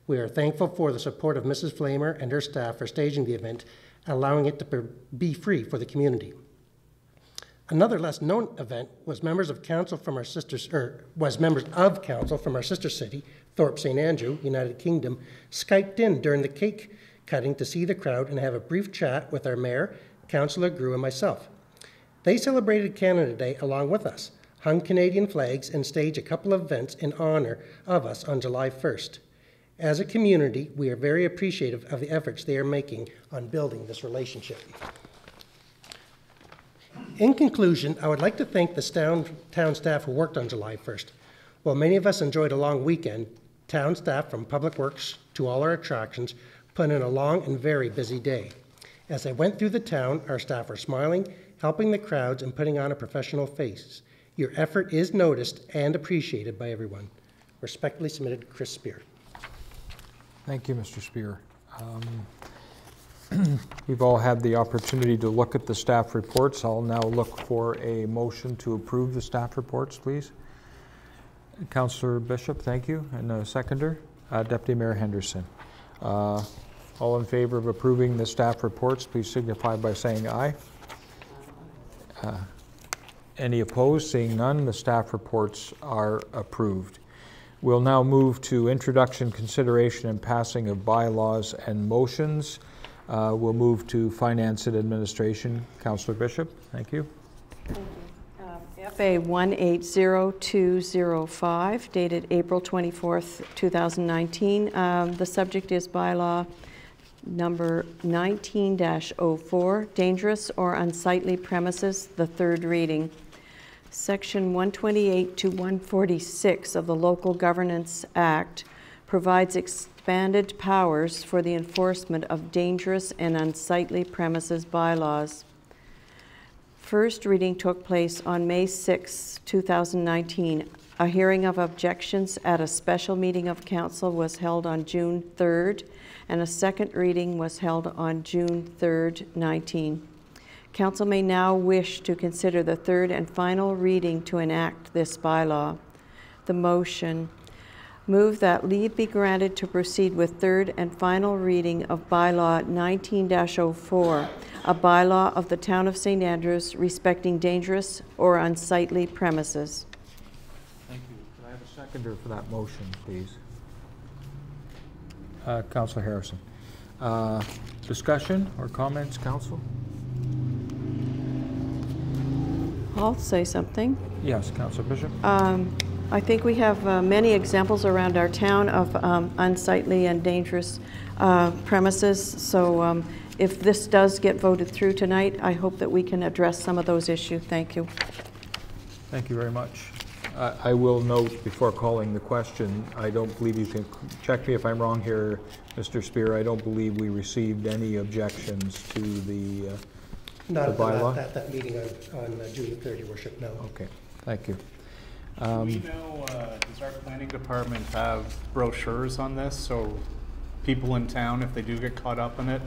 We are thankful for the support of Mrs. Flamer and her staff for staging the event, allowing it to be free for the community. Another less known event was members of council from our sister city, Thorpe St. Andrew, United Kingdom, Skyped in during the cake cutting to see the crowd and have a brief chat with our mayor, Councillor Grew, and myself. They celebrated Canada Day along with us, hung Canadian flags, and staged a couple of events in honor of us on July 1st. As a community, we are very appreciative of the efforts they are making on building this relationship. In conclusion, I would like to thank the town staff who worked on July 1st. While many of us enjoyed a long weekend, town staff from Public Works to all our attractions put in a long and very busy day. As I went through the town, our staff were smiling, helping the crowds, and putting on a professional face. Your effort is noticed and appreciated by everyone. Respectfully submitted, Chris Spear. Thank you, Mr. Spear. We've all had the opportunity to look at the staff reports. I'll now look for a motion to approve the staff reports, please. Councillor Bishop, thank you. And a seconder, Deputy Mayor Henderson. All in favor of approving the staff reports, please signify by saying aye. Any opposed? Seeing none, the staff reports are approved. We'll now move to introduction, consideration, and passing of bylaws and motions. We'll move to Finance and Administration. Councillor Bishop, thank you. Thank you. FA 180205, dated April 24th, 2019. The subject is bylaw number 19-04, dangerous or unsightly premises, the third reading. Section 128 to 146 of the Local Governance Act provides expanded powers for the enforcement of dangerous and unsightly premises bylaws. First reading took place on May 6, 2019. A hearing of objections at a special meeting of council was held on June 3rd, and a second reading was held on June 3rd, 19. Council may now wish to consider the third and final reading to enact this bylaw. The motion: move that leave be granted to proceed with third and final reading of bylaw 19-04, a bylaw of the Town of St. Andrews respecting dangerous or unsightly premises. Thank you. Could I have a seconder for that motion, please? Councillor Harrison. Discussion or comments, Council? I'll say something. Yes, Councillor Bishop. I think we have many examples around our town of unsightly and dangerous premises. So if this does get voted through tonight, I hope that we can address some of those issues. Thank you. Thank you very much. I will note before calling the question, I don't believe, you can check me if I'm wrong here, Mr. Spear, I don't believe we received any objections to the bylaw. Not at that meeting on June 3rd, Your Worship, no. Okay, thank you. Do we know, does our planning department have brochures on this, so people in town, if they do get caught up in it,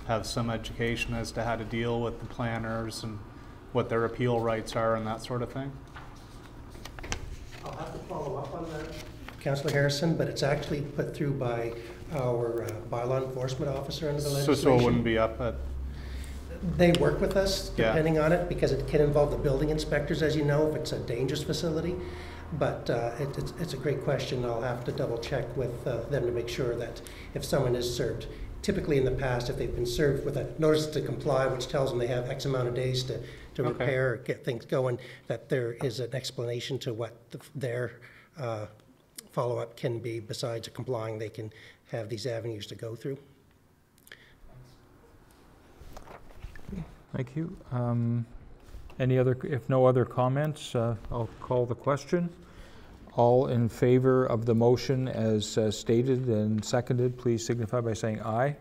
have some education as to how to deal with the planners and what their appeal rights are and that sort of thing? I'll have to follow up on that, Councillor Harrison, but it's actually put through by our bylaw enforcement officer under the legislation. So it wouldn't be up at... They work with us, depending on it, because it can involve the building inspectors, as you know, if it's a dangerous facility. But it's a great question. I'll have to double check with them to make sure that if someone is served, typically in the past, if they've been served with a notice to comply, which tells them they have X amount of days to repair or get things going, that there is an explanation to what their follow-up can be. Besides complying, they can have these avenues to go through. Thank you. Any other, if no other comments, I'll call the question. All in favor of the motion as stated and seconded, please signify by saying aye.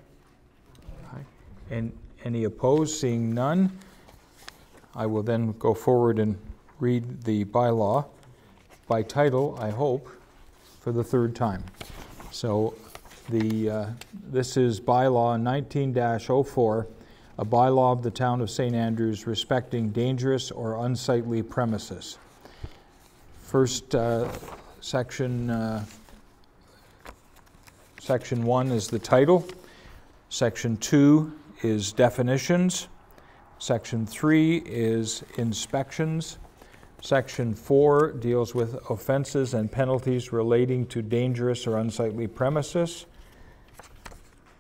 Aye. And any opposed? Seeing none, I will then go forward and read the bylaw by title, I hope, for the third time. So this is bylaw 19-04, a bylaw of the town of St. Andrews respecting dangerous or unsightly premises. First section 1 is the title. Section 2 is definitions. Section 3 is inspections. Section 4 deals with offenses and penalties relating to dangerous or unsightly premises.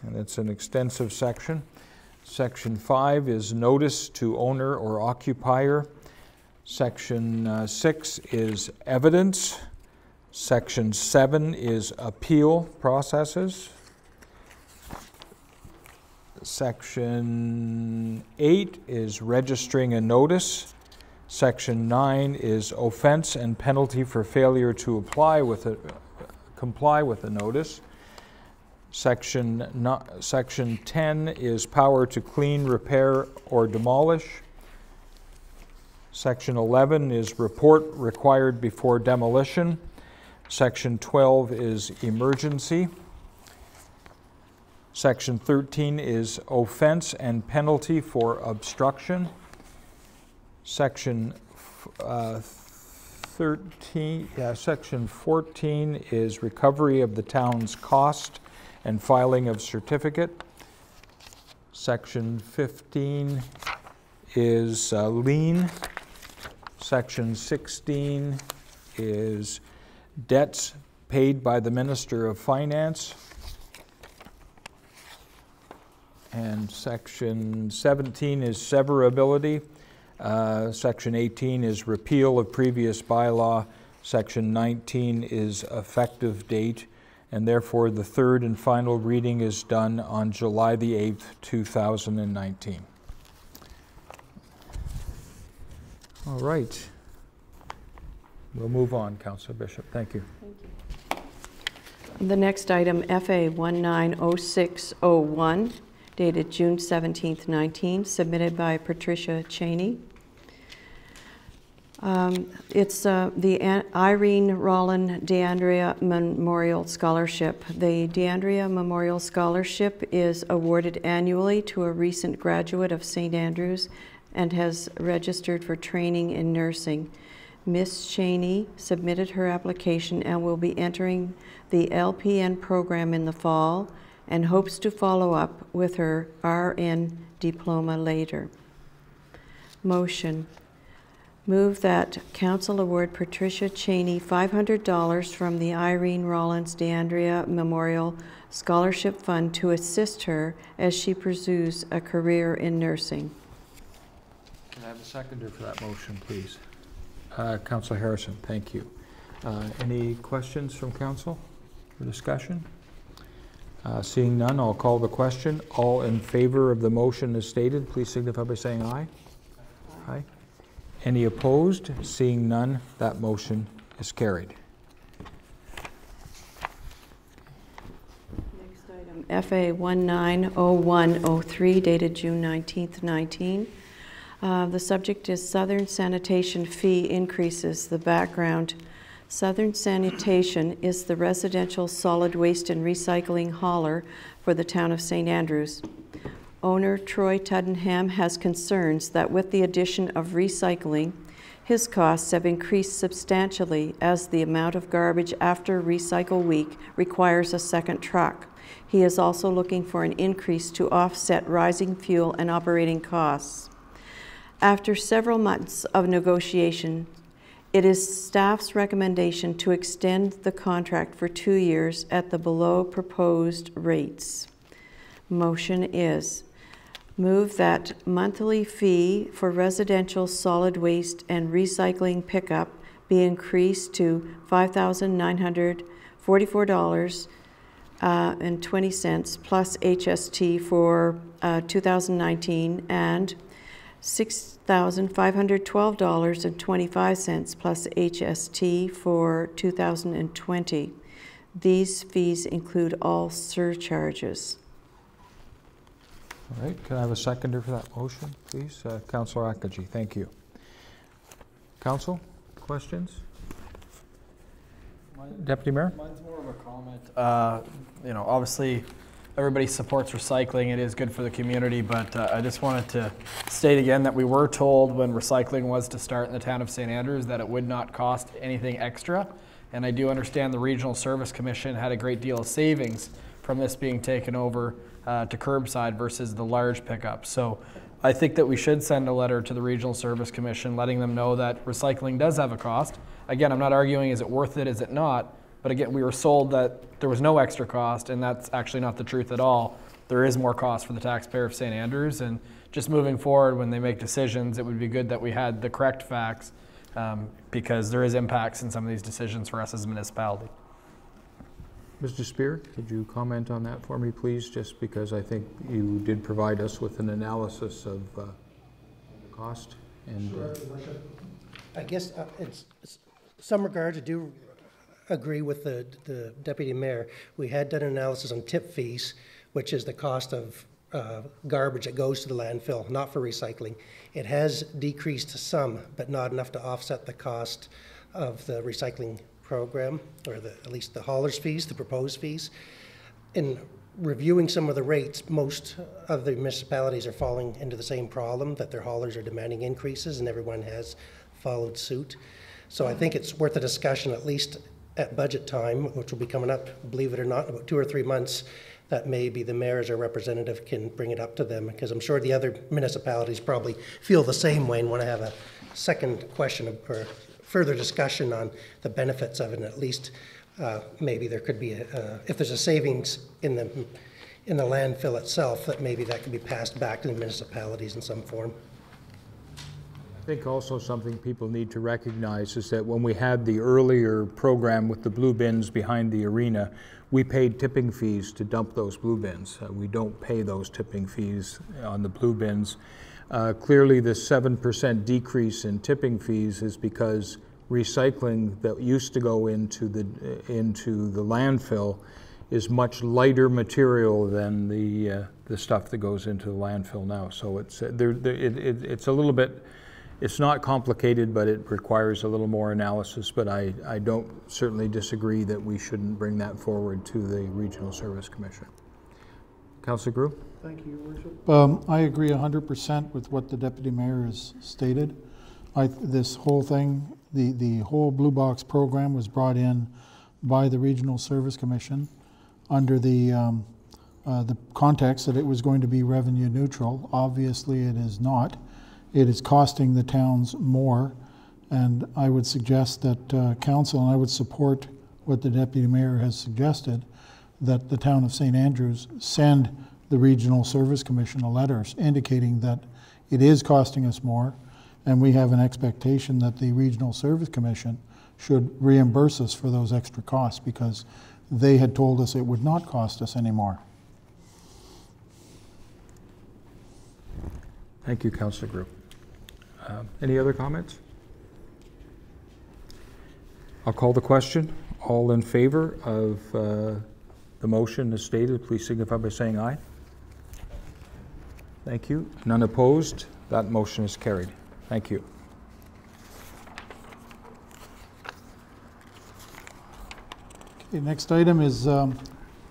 And it's an extensive section. Section 5 is notice to owner or occupier. Section 6 is evidence. Section 7 is appeal processes. Section 8 is registering a notice. Section 9 is offense and penalty for failure to comply with a notice. Section 10 is power to clean, repair, or demolish. Section 11 is report required before demolition. Section 12 is emergency. Section 13 is offense and penalty for obstruction. Section 14 is recovery of the town's cost and filing of certificate. Section 15 is lien. Section 16 is debts paid by the Minister of Finance. And Section 17 is severability. Section 18 is repeal of previous bylaw. Section 19 is effective date. And therefore, the third and final reading is done on July the 8th, 2019. All right. We'll move on, Councillor Bishop. Thank you. Thank you. The next item, FA 190601, dated June 17th, 19, submitted by Patricia Cheney. It's the Irene Rollin DeAndrea Memorial Scholarship. The DeAndrea Memorial Scholarship is awarded annually to a recent graduate of St. Andrews and has registered for training in nursing. Ms. Cheney submitted her application and will be entering the LPN program in the fall and hopes to follow up with her RN diploma later. Motion. Move that Council award Patricia Cheney $500 from the Irene Rollins DeAndrea Memorial Scholarship Fund to assist her as she pursues a career in nursing. Can I have a seconder for that motion, please? Councillor Harrison, thank you. Any questions from council or discussion? Seeing none, I'll call the question. All in favor of the motion as stated, please signify by saying aye. Aye. Any opposed? Seeing none, that motion is carried. Next item, FA 190103, dated June 19th, 19. The subject is Southern Sanitation fee increases. The background: Southern Sanitation is the residential solid waste and recycling hauler for the town of St. Andrews. Owner Troy Tuddenham has concerns that with the addition of recycling, his costs have increased substantially as the amount of garbage after recycle week requires a second truck. He is also looking for an increase to offset rising fuel and operating costs. After several months of negotiation, it is staff's recommendation to extend the contract for 2 years at the below proposed rates. Motion is: move that monthly fee for residential solid waste and recycling pickup be increased to $5,944.20 plus HST for 2019 and $6,512.25 plus HST for 2020. These fees include all surcharges. All right, can I have a seconder for that motion, please? Councillor Akaji, thank you. Council, questions? Deputy Mayor? Mine's more of a comment. You know, obviously, everybody supports recycling. It is good for the community, but I just wanted to state again that we were told when recycling was to start in the town of St. Andrews that it would not cost anything extra. And I do understand the Regional Service Commission had a great deal of savings from this being taken over to curbside versus the large pickup. So I think that we should send a letter to the Regional Service Commission letting them know that recycling does have a cost. Again, I'm not arguing is it worth it, is it not? But again, we were sold that there was no extra cost, and that's actually not the truth at all. There is more cost for the taxpayer of St. Andrews, and just moving forward when they make decisions, it would be good that we had the correct facts because there is impacts in some of these decisions for us as a municipality. Mr. Spear, could you comment on that for me, please? Just because I think you did provide us with an analysis of cost. And I guess it's some regards I do agree with the Deputy Mayor. We had done an analysis on tip fees, which is the cost of garbage that goes to the landfill, not for recycling. It has decreased some, but not enough to offset the cost of the recycling program, or at least the hauler's fees, the proposed fees. In reviewing some of the rates, most of the municipalities are falling into the same problem, that their haulers are demanding increases, and everyone has followed suit. So I think it's worth a discussion, at least at budget time, which will be coming up, believe it or not, in about 2 or 3 months, that maybe the mayor as our representative can bring it up to them, because I'm sure the other municipalities probably feel the same way and want to have a second question or further discussion on the benefits of it, and at least maybe there could be, if there's a savings in the landfill itself, that maybe that could be passed back to the municipalities in some form. I think also something people need to recognize is that when we had the earlier program with the blue bins behind the arena, we paid tipping fees to dump those blue bins. We don't pay those tipping fees on the blue bins. Clearly the 7% decrease in tipping fees is because recycling that used to go into the landfill is much lighter material than the stuff that goes into the landfill now. So it's it's a little bit, it's not complicated, but it requires a little more analysis. But I don't certainly disagree that we shouldn't bring that forward to the Regional Service Commission. Councillor Grew? Thank you, Your Worship. I agree 100% with what the Deputy Mayor has stated. This whole thing, the whole Blue Box program was brought in by the Regional Service Commission under the context that it was going to be revenue neutral. Obviously, it is not. It is costing the towns more, and I would suggest that council, and I would support what the Deputy Mayor has suggested, that the town of St. Andrews send the Regional Service Commission a letter indicating that it is costing us more, and we have an expectation that the Regional Service Commission should reimburse us for those extra costs, because they had told us it would not cost us any more. Thank you, Councillor Group. Any other comments? I'll call the question. All in favor of the motion as stated, please signify by saying aye. Thank you. None opposed. That motion is carried. Thank you. Okay, next item is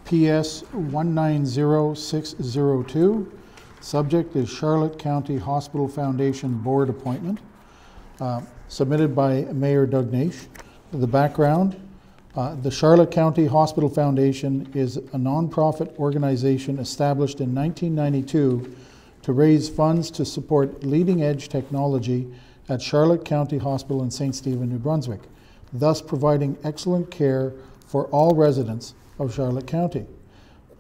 PS 190602. Subject is Charlotte County Hospital Foundation Board appointment, submitted by Mayor Doug Naish. The background, the Charlotte County Hospital Foundation is a nonprofit organization established in 1992 to raise funds to support leading-edge technology at Charlotte County Hospital in St. Stephen, New Brunswick, thus providing excellent care for all residents of Charlotte County.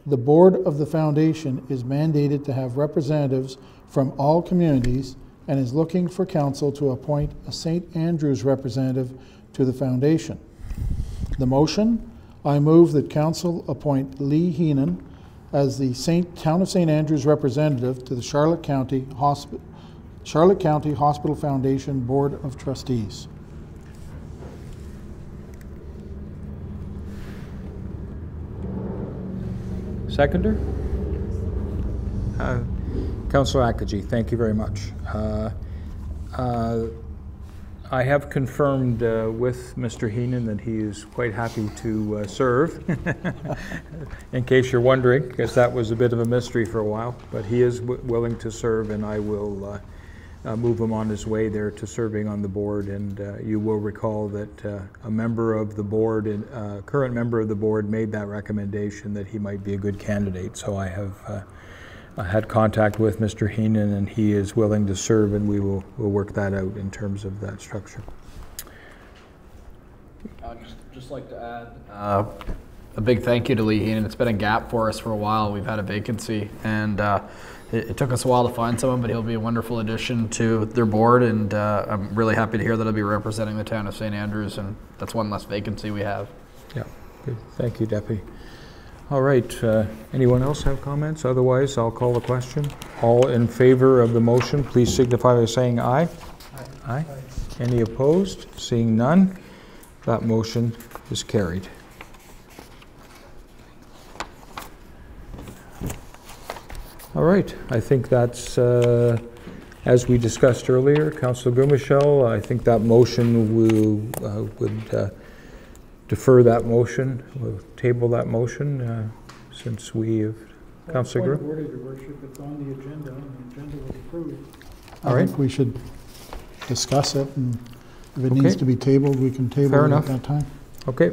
The board of the foundation is mandated to have representatives from all communities and is looking for council to appoint a St. Andrews representative to the foundation. The motion, I move that council appoint Lee Heenan as the Town of St. Andrews representative to the Charlotte County Hospital Foundation Board of Trustees. Seconder? Councillor Akaji, thank you very much. I have confirmed with Mr. Heenan that he is quite happy to serve, in case you're wondering, because that was a bit of a mystery for a while, but he is willing to serve, and I will move him on his way there to serving on the board. And you will recall that a member of the board, a current member of the board, made that recommendation that he might be a good candidate. So I have had contact with Mr. Heenan, and he is willing to serve, and we'll work that out in terms of that structure. I'd just like to add a big thank you to Lee Heenan. It's been a gap for us for a while. We've had a vacancy, and it took us a while to find someone, but he'll be a wonderful addition to their board, and I'm really happy to hear that he'll be representing the town of St. Andrews, and that's one less vacancy we have. Yeah, good. Thank you, Deputy. All right, anyone else have comments? Otherwise, I'll call the question. All in favor of the motion, please signify by saying aye. Aye. Aye. Any opposed? Seeing none, that motion is carried. All right, I think that's, as we discussed earlier, Councillor Gumichel, I think that motion would defer that motion. We'll table that motion since we have. Councillor Grim? Your worship, it's on the agenda, and the agenda was approved. All right. I think we should discuss it, and if it needs to be tabled, we can table it at that time. Okay.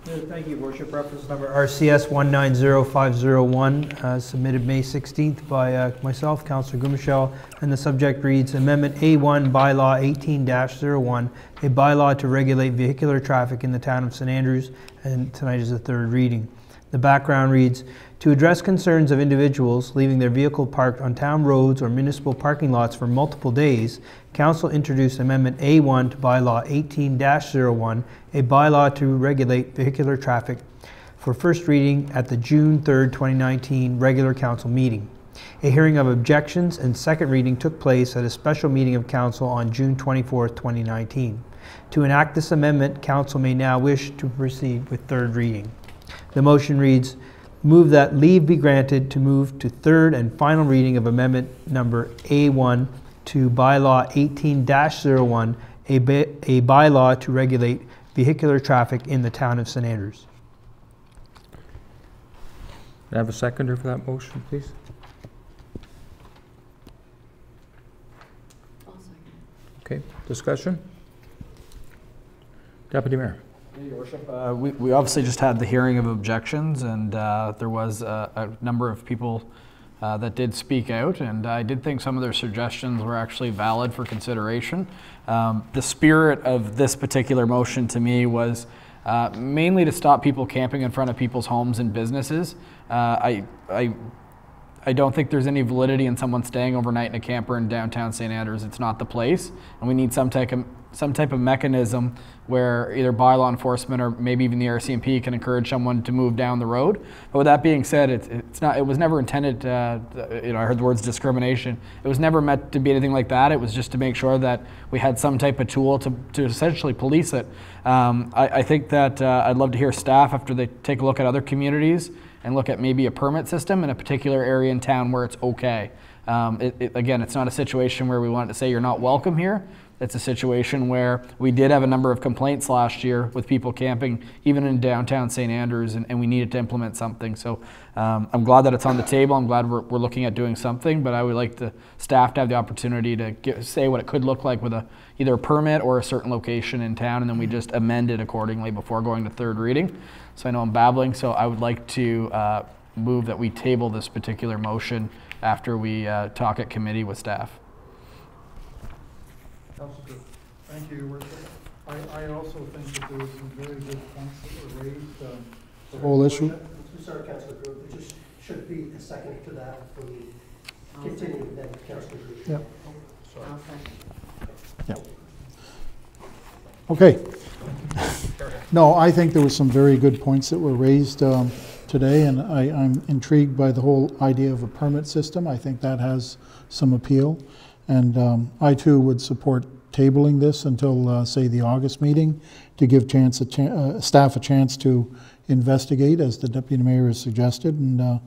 Thank you, Worship. Reference number RCS 190501, submitted May 16th by myself, Councillor Gumichel, and the subject reads Amendment A1 Bylaw 18-01, a bylaw to regulate vehicular traffic in the town of St. Andrews, and tonight is the third reading. The background reads, to address concerns of individuals leaving their vehicle parked on town roads or municipal parking lots for multiple days, Council introduced Amendment A1 to Bylaw 18-01, a bylaw to regulate vehicular traffic, for first reading at the June 3rd, 2019 regular Council meeting. A hearing of objections and second reading took place at a special meeting of Council on June 24th, 2019. To enact this amendment, Council may now wish to proceed with third reading. The motion reads, move that leave be granted to move to third and final reading of Amendment number A1 to Bylaw 18-01, a bylaw to regulate vehicular traffic in the town of St. Andrews. Can I have a seconder for that motion, please? I'll second. Okay, discussion? Deputy Mayor. Your Worship, we obviously just had the hearing of objections, and there was a number of people that did speak out, and I did think some of their suggestions were actually valid for consideration. The spirit of this particular motion to me was mainly to stop people camping in front of people's homes and businesses. I I don't think there's any validity in someone staying overnight in a camper in downtown St. Andrews. It's not the place, and we need some type of mechanism where either bylaw enforcement or maybe even the RCMP can encourage someone to move down the road. But with that being said, it was never intended. I heard the words discrimination. It was never meant to be anything like that. It was just to make sure that we had some type of tool to essentially police it. I think that I'd love to hear staff after they take a look at other communities and look at maybe a permit system in a particular area in town where it's okay. Again, it's not a situation where we want to say you're not welcome here. It's a situation where we did have a number of complaints last year with people camping, even in downtown St. Andrews, and we needed to implement something. So I'm glad that it's on the table. I'm glad we're looking at doing something, but I would like the staff to have the opportunity to say what it could look like with either a permit or a certain location in town, and then we just amend it accordingly before going to third reading. So I know I'm babbling, so I would like to move that we table this particular motion after we talk at committee with staff. Thank you, Your Worship. I also think that there were some very good points that were raised. The whole issue. I'm sorry, Councillor Group. There just should be a second to that when we continue then, Councillor Group. Yeah. Sorry. Yeah. Okay. No, I think there were some very good points that were raised today, and I'm intrigued by the whole idea of a permit system. I think that has some appeal, and I too would support tabling this until, say, the August meeting to give staff a chance to investigate, as the Deputy Mayor has suggested, and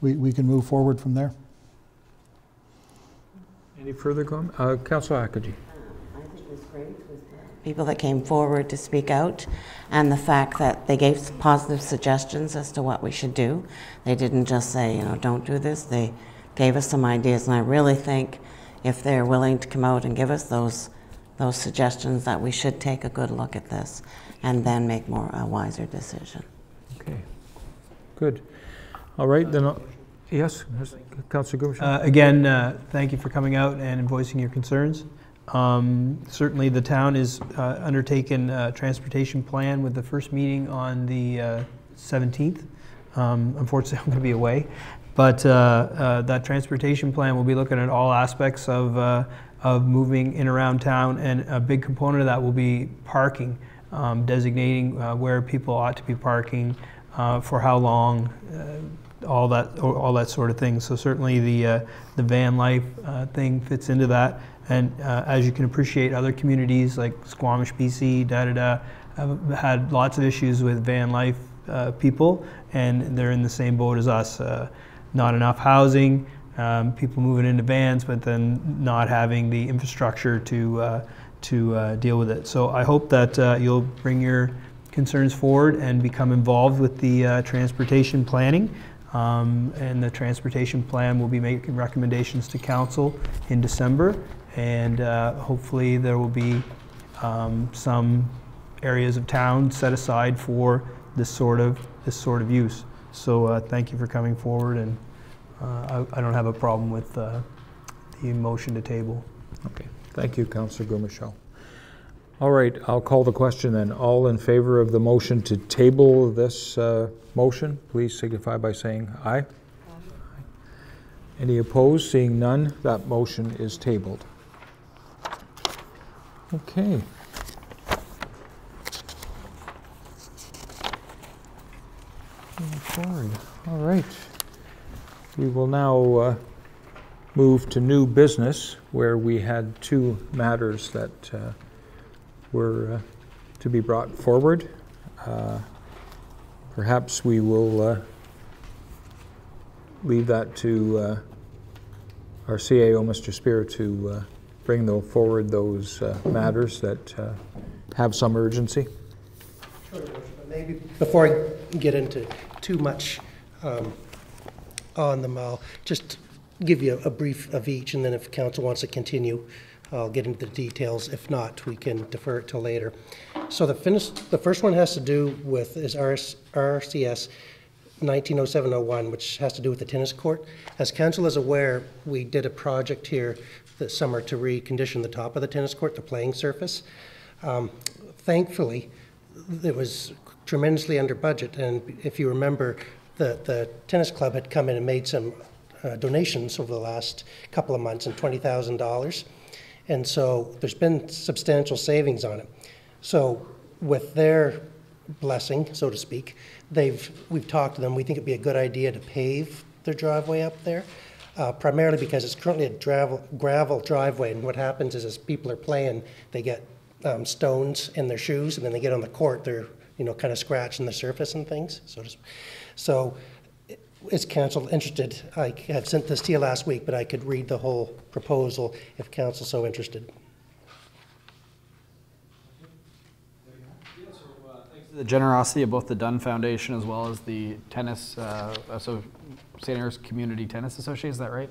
we can move forward from there. Any further comment? Councillor Akaji. I think it was great with the people that came forward to speak out, and the fact that they gave positive suggestions as to what we should do. They didn't just say, don't do this. They gave us some ideas, and I really think if they're willing to come out and give us those suggestions, that we should take a good look at this and then make a wiser decision. Okay, good. All right, then, yes, Councillor Gumshaw. Again, thank you for coming out and voicing your concerns. Certainly the town is undertaken a transportation plan with the first meeting on the 17th. Unfortunately, I'm going to be away. But that transportation plan will be looking at all aspects of moving in around town, and a big component of that will be parking, designating where people ought to be parking, for how long, all that sort of thing. So certainly the van life thing fits into that. And as you can appreciate, other communities like Squamish, BC, have had lots of issues with van life people, and they're in the same boat as us. Not enough housing, people moving into vans, but then not having the infrastructure to deal with it. So I hope that you'll bring your concerns forward and become involved with the transportation planning. And the transportation plan will be making recommendations to council in December, and hopefully there will be some areas of town set aside for this sort of use. So thank you for coming forward, and I don't have a problem with the motion to table. Okay, thank you, Councillor Gumshaw. All right, I'll call the question then. All in favor of the motion to table this motion, please signify by saying aye. Aye. Any opposed? Seeing none, that motion is tabled. Okay. Sorry. All right. We will now move to new business, where we had two matters that were to be brought forward. Perhaps we will leave that to our CAO, Mr. Spear, to bring forward those matters that have some urgency. Sure, but maybe before I get into too much on them, I'll just give you a brief of each, and then if council wants to continue, I'll get into the details. If not, we can defer it till later. So the first one has to do with RCS 1907-01, which has to do with the tennis court. As council is aware, we did a project here this summer to recondition the top of the tennis court, the playing surface. Thankfully, it was tremendously under budget, and if you remember, the tennis club had come in and made some donations over the last couple of months and $20,000. And so there's been substantial savings on it. So with their blessing, so to speak, we've talked to them. We think it'd be a good idea to pave their driveway up there, primarily because it's currently a gravel driveway. And what happens is as people are playing, they get stones in their shoes, and then they get on the court, they're kind of scratching the surface and things. So is council interested? I had sent this to you last week, but I could read the whole proposal if council's so interested. Thanks to the generosity of both the Dunn Foundation as well as the tennis, St. Andrews Community Tennis Association, is that right?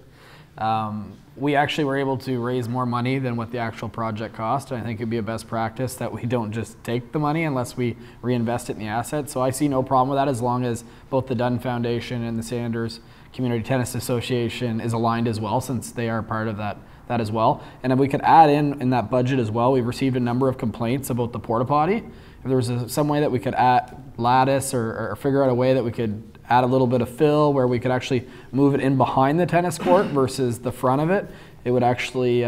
We actually were able to raise more money than what the actual project cost, and I think it'd be a best practice that we don't just take the money unless we reinvest it in the asset. So I see no problem with that as long as both the Dunn Foundation and the St. Andrews Community Tennis Association is aligned as well, since they are part of that as well. And if we could add in that budget as well, we've received a number of complaints about the porta potty. If there was some way that we could add lattice or figure out a way that we could add a little bit of fill where we could actually move it in behind the tennis court versus the front of it, it would actually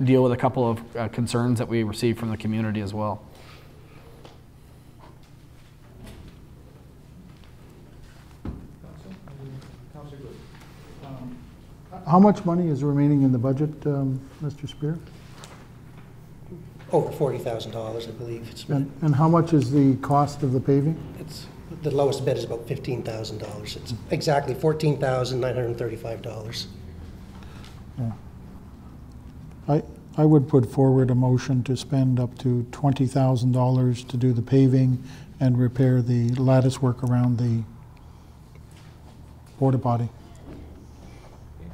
deal with a couple of concerns that we received from the community as well. How much money is remaining in the budget, Mr. Spear? Over $40,000, I believe. And how much is the cost of the paving? The lowest bid is about $15,000. It's exactly $14,935. Yeah. I would put forward a motion to spend up to $20,000 to do the paving and repair the lattice work around the porta potty.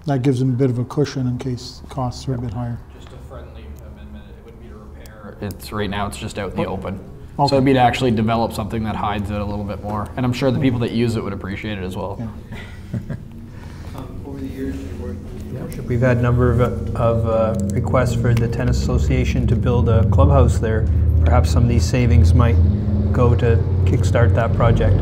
That gives them a bit of a cushion in case costs are a bit higher. Just a friendly amendment. It wouldn't be to repair. Right now it's just out in the open. Okay. So it'd be to actually develop something that hides it a little bit more. And I'm sure the people that use it would appreciate it as well. Yeah. Over the years, we've had a number of requests for the Tennis Association to build a clubhouse there. Perhaps some of these savings might go to kickstart that project.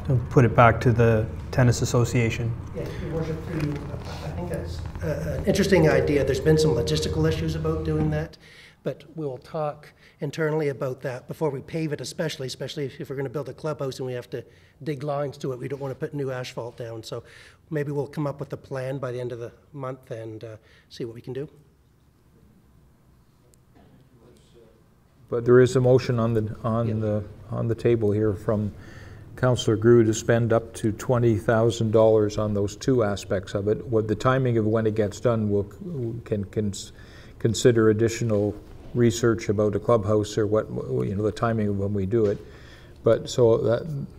To put it back to the Tennis Association. Yes, Your Worship, through you, I think that's an interesting idea. There's been some logistical issues about doing that, but we'll talk internally about that before we pave it, especially if we're going to build a clubhouse and we have to dig lines to it. We don't want to put new asphalt down. So maybe we'll come up with a plan by the end of the month and see what we can do. But there is a motion on the table here from Councillor Grew to spend up to $20,000 on those two aspects of it. What the timing of when it gets done, can consider additional research about a clubhouse or what, the timing of when we do it. But so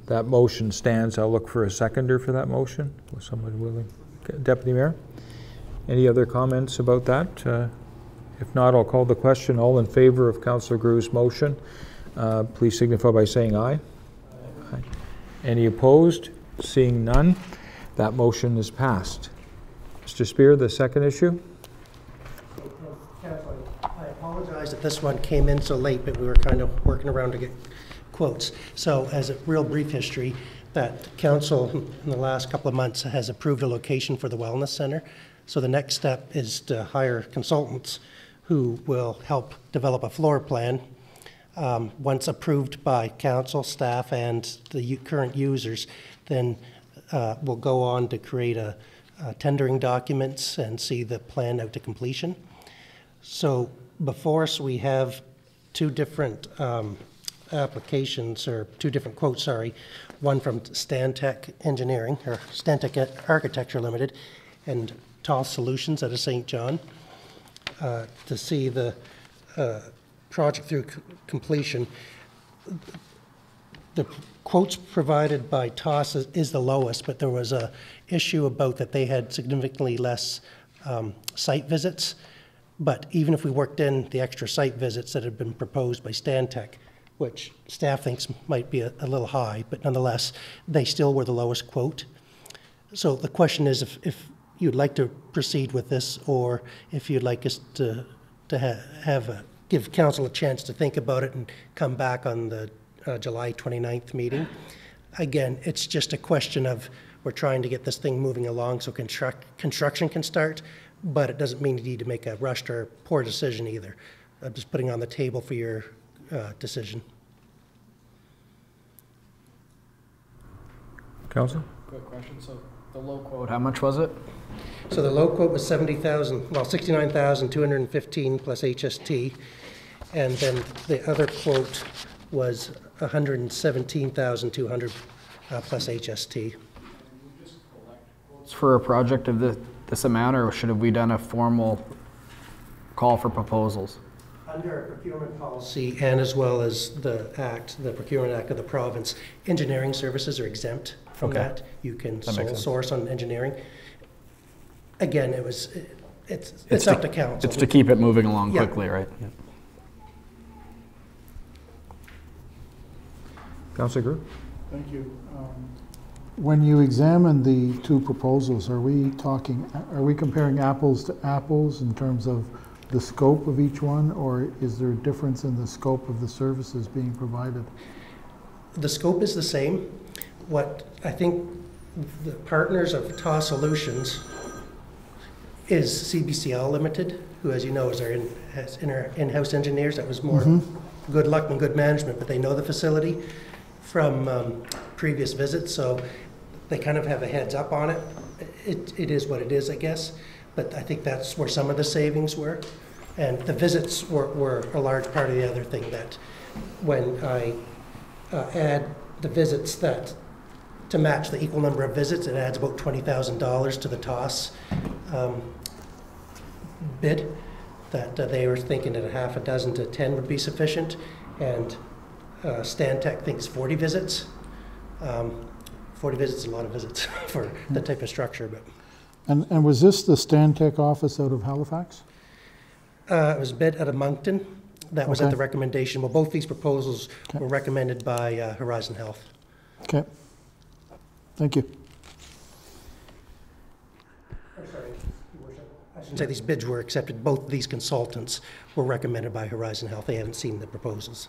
that motion stands. I'll look for a seconder for that motion. Was somebody willing? Deputy Mayor, any other comments about that? If not, I'll call the question. All in favor of Councillor Grew's motion, please signify by saying aye. Aye. Any opposed? Seeing none, that motion is passed. Mr. Spear, the second issue? Councilor, I apologize that this one came in so late, but we were kind of working around to get quotes. So as a real brief history, that council in the last couple of months has approved a location for the wellness center. So the next step is to hire consultants who will help develop a floor plan. Once approved by council, staff, and the current users, then we'll go on to create a tendering documents and see the plan out to completion. So before us, we have two different applications, or two different quotes, sorry. One from Stantec Engineering, or Stantec Architecture Limited, and Tall Solutions out of St. John, to see the project through completion. The quotes provided by TOS is the lowest, but there was a issue about that they had significantly less site visits. But even if we worked in the extra site visits that had been proposed by Stantec, which staff thinks might be a little high, but nonetheless, they still were the lowest quote. So the question is if you'd like to proceed with this, or if you'd like us to have give council a chance to think about it and come back on the July 29th meeting. Again, it's just a question of we're trying to get this thing moving along so construction can start, but it doesn't mean you need to make a rushed or poor decision either. I'm just putting on the table for your decision. Council? Quick question. So the low quote, how much was it? So the low quote was 70,000, well, 69,215 plus HST, and then the other quote was 117,200 plus HST. For a project of this amount, or should have we done a formal call for proposals? Under our procurement policy, and as well as the act, the Procurement Act of the province, engineering services are exempt from that. You can sole source on engineering. Again, it's up to council. It's to keep it moving along quickly, right? Yeah. Councillor Greer? Thank you. When you examine the two proposals, are we comparing apples to apples in terms of the scope of each one, or is there a difference in the scope of the services being provided? The scope is the same. What I think the partners of TAW Solutions is CBCL Limited, who, as you know, is our in-house engineers. That was more good luck and good management, but they know the facility from previous visits, so they kind of have a heads up on it. It is what it is, I guess, but I think that's where some of the savings were. And the visits were a large part of the other thing, that when I add the visits to match the equal number of visits, it adds about $20,000 to the TOS bid, that they were thinking that a half a dozen to 10 would be sufficient, and Stantec thinks 40 visits. 40 visits is a lot of visits for that type of structure. But And was this the Stantec office out of Halifax? it was bid out of Moncton. That was at the recommendation. Well, both these proposals were recommended by Horizon Health. Okay. Thank you. I'm sorry, Your Worship. I shouldn't say these bids were accepted. Both of these consultants were recommended by Horizon Health. They haven't seen the proposals.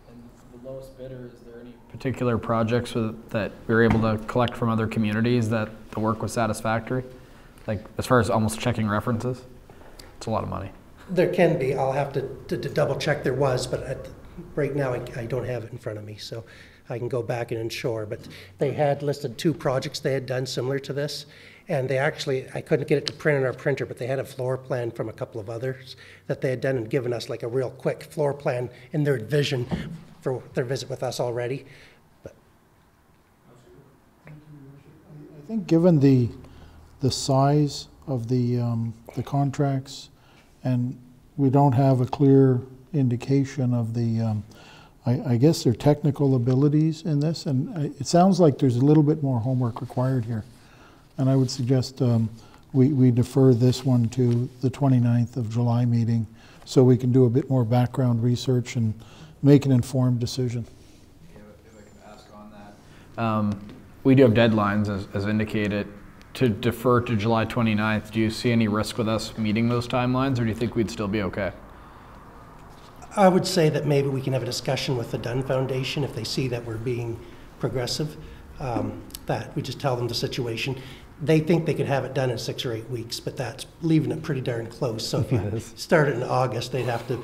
And the lowest bidder, is there any particular projects that we were able to collect from other communities that the work was satisfactory? Like, as far as almost checking references? It's a lot of money. There can be. I'll have to double check. There was, but right now I don't have it in front of me, so I can go back and ensure. But they had listed 2 projects they had done similar to this, and they actually, I couldn't get it to print on our printer, but they had a floor plan from a couple of others that they had done and given us like a real quick floor plan in their vision for their visit with us already. But I think given the size of the contracts, and we don't have a clear indication of the, I guess, their technical abilities in this, and it sounds like there's a little bit more homework required here. And I would suggest we defer this one to the 29th of July meeting so we can do a bit more background research and make an informed decision. Yeah, if I can ask on that. We do have deadlines, as indicated. To defer to July 29th, do you see any risk with us meeting those timelines, or do you think we'd still be okay? I would say that maybe we can have a discussion with the Dunn Foundation if they see that we're being progressive, that we just tell them the situation. They think they could have it done in 6 or 8 weeks, but that's leaving it pretty darn close. So if you start it in August, they'd have to,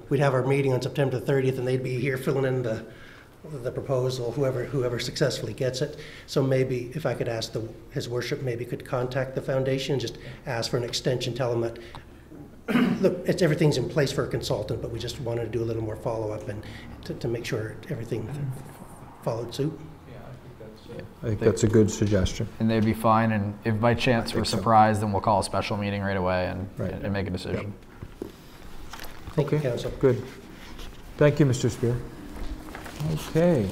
we'd have our meeting on September 30th, and they'd be here filling in the proposal, whoever successfully gets it. So maybe if I could ask His Worship, maybe could contact the foundation and just ask for an extension, tell them that look, everything's in place for a consultant, but we just wanted to do a little more follow-up and to make sure everything followed suit. I think that's a good suggestion. And they'd be fine, and if by chance we're surprised, then we'll call a special meeting right away and make a decision. Yep. Thank you, Council. Good. Thank you, Mr. Spear. Okay.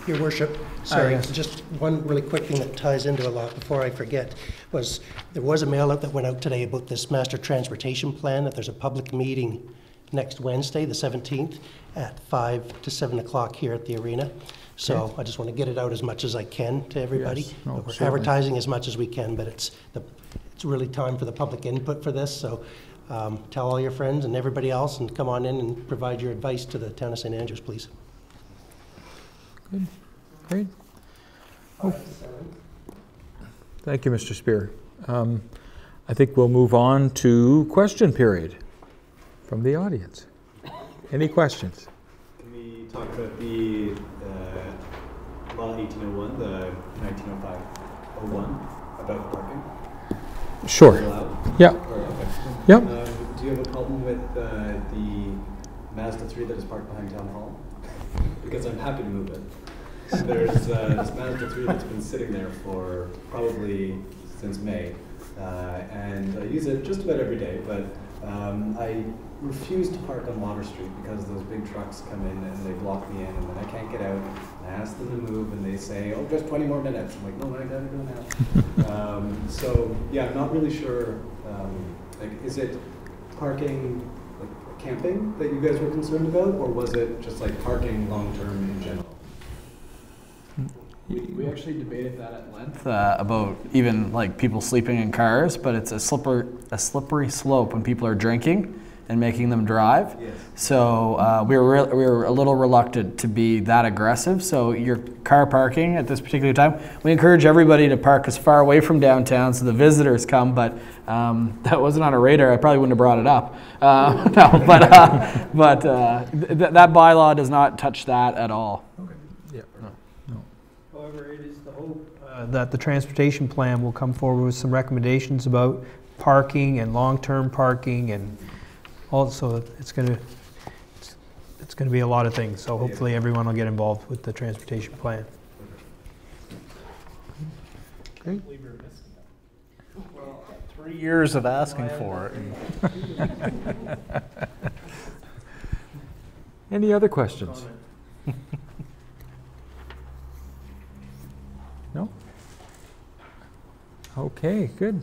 Your Worship, sorry, yes. Just one really quick thing that ties into a lot before I forget was there was a mail out that went out today about this master transportation plan, that there's a public meeting next Wednesday, the 17th, at 5 to 7 o'clock here at the arena. So I just want to get it out as much as I can to everybody. Yes. No, we're certainly. advertising as much as we can, but it's it's really time for the public input for this, so tell all your friends and everybody else and come on in and provide your advice to the town of St. Andrews, please. Good. Great. Oh. Thank you, Mr. Spear. I think we'll move on to question period from the audience. Any questions? Can we talk about the Law 1801, the 1905-01 about parking? Sure. Yeah. Yep. Do you have a problem with the Mazda 3 that is parked behind Town Hall? Because I'm happy to move it. There's this Mazda 3 that's been sitting there for probably since May, and I use it just about every day, but I refuse to park on Water Street because those big trucks come in and they block me in, and then I can't get out. I ask them to move and they say, oh, just 20 more minutes. I'm like, no, I gotta go now. So yeah, I'm not really sure, like, is it parking, like camping that you guys were concerned about, or was it just like parking long-term in general? We actually debated that at length about even like people sleeping in cars, but it's a slippery slope when people are drinking and making them drive. Yes. So we were a little reluctant to be that aggressive. So your car parking at this particular time, we encourage everybody to park as far away from downtown so the visitors come. But that wasn't on a radar. I probably wouldn't have brought it up. No, but that bylaw does not touch that at all. Okay. Yeah. No. However, it is the hope that the transportation plan will come forward with some recommendations about parking and long-term parking, and also it's going to be a lot of things. So hopefully everyone will get involved with the transportation plan. Great. Well, 3 years of asking for it. Any other questions? No? Okay, good.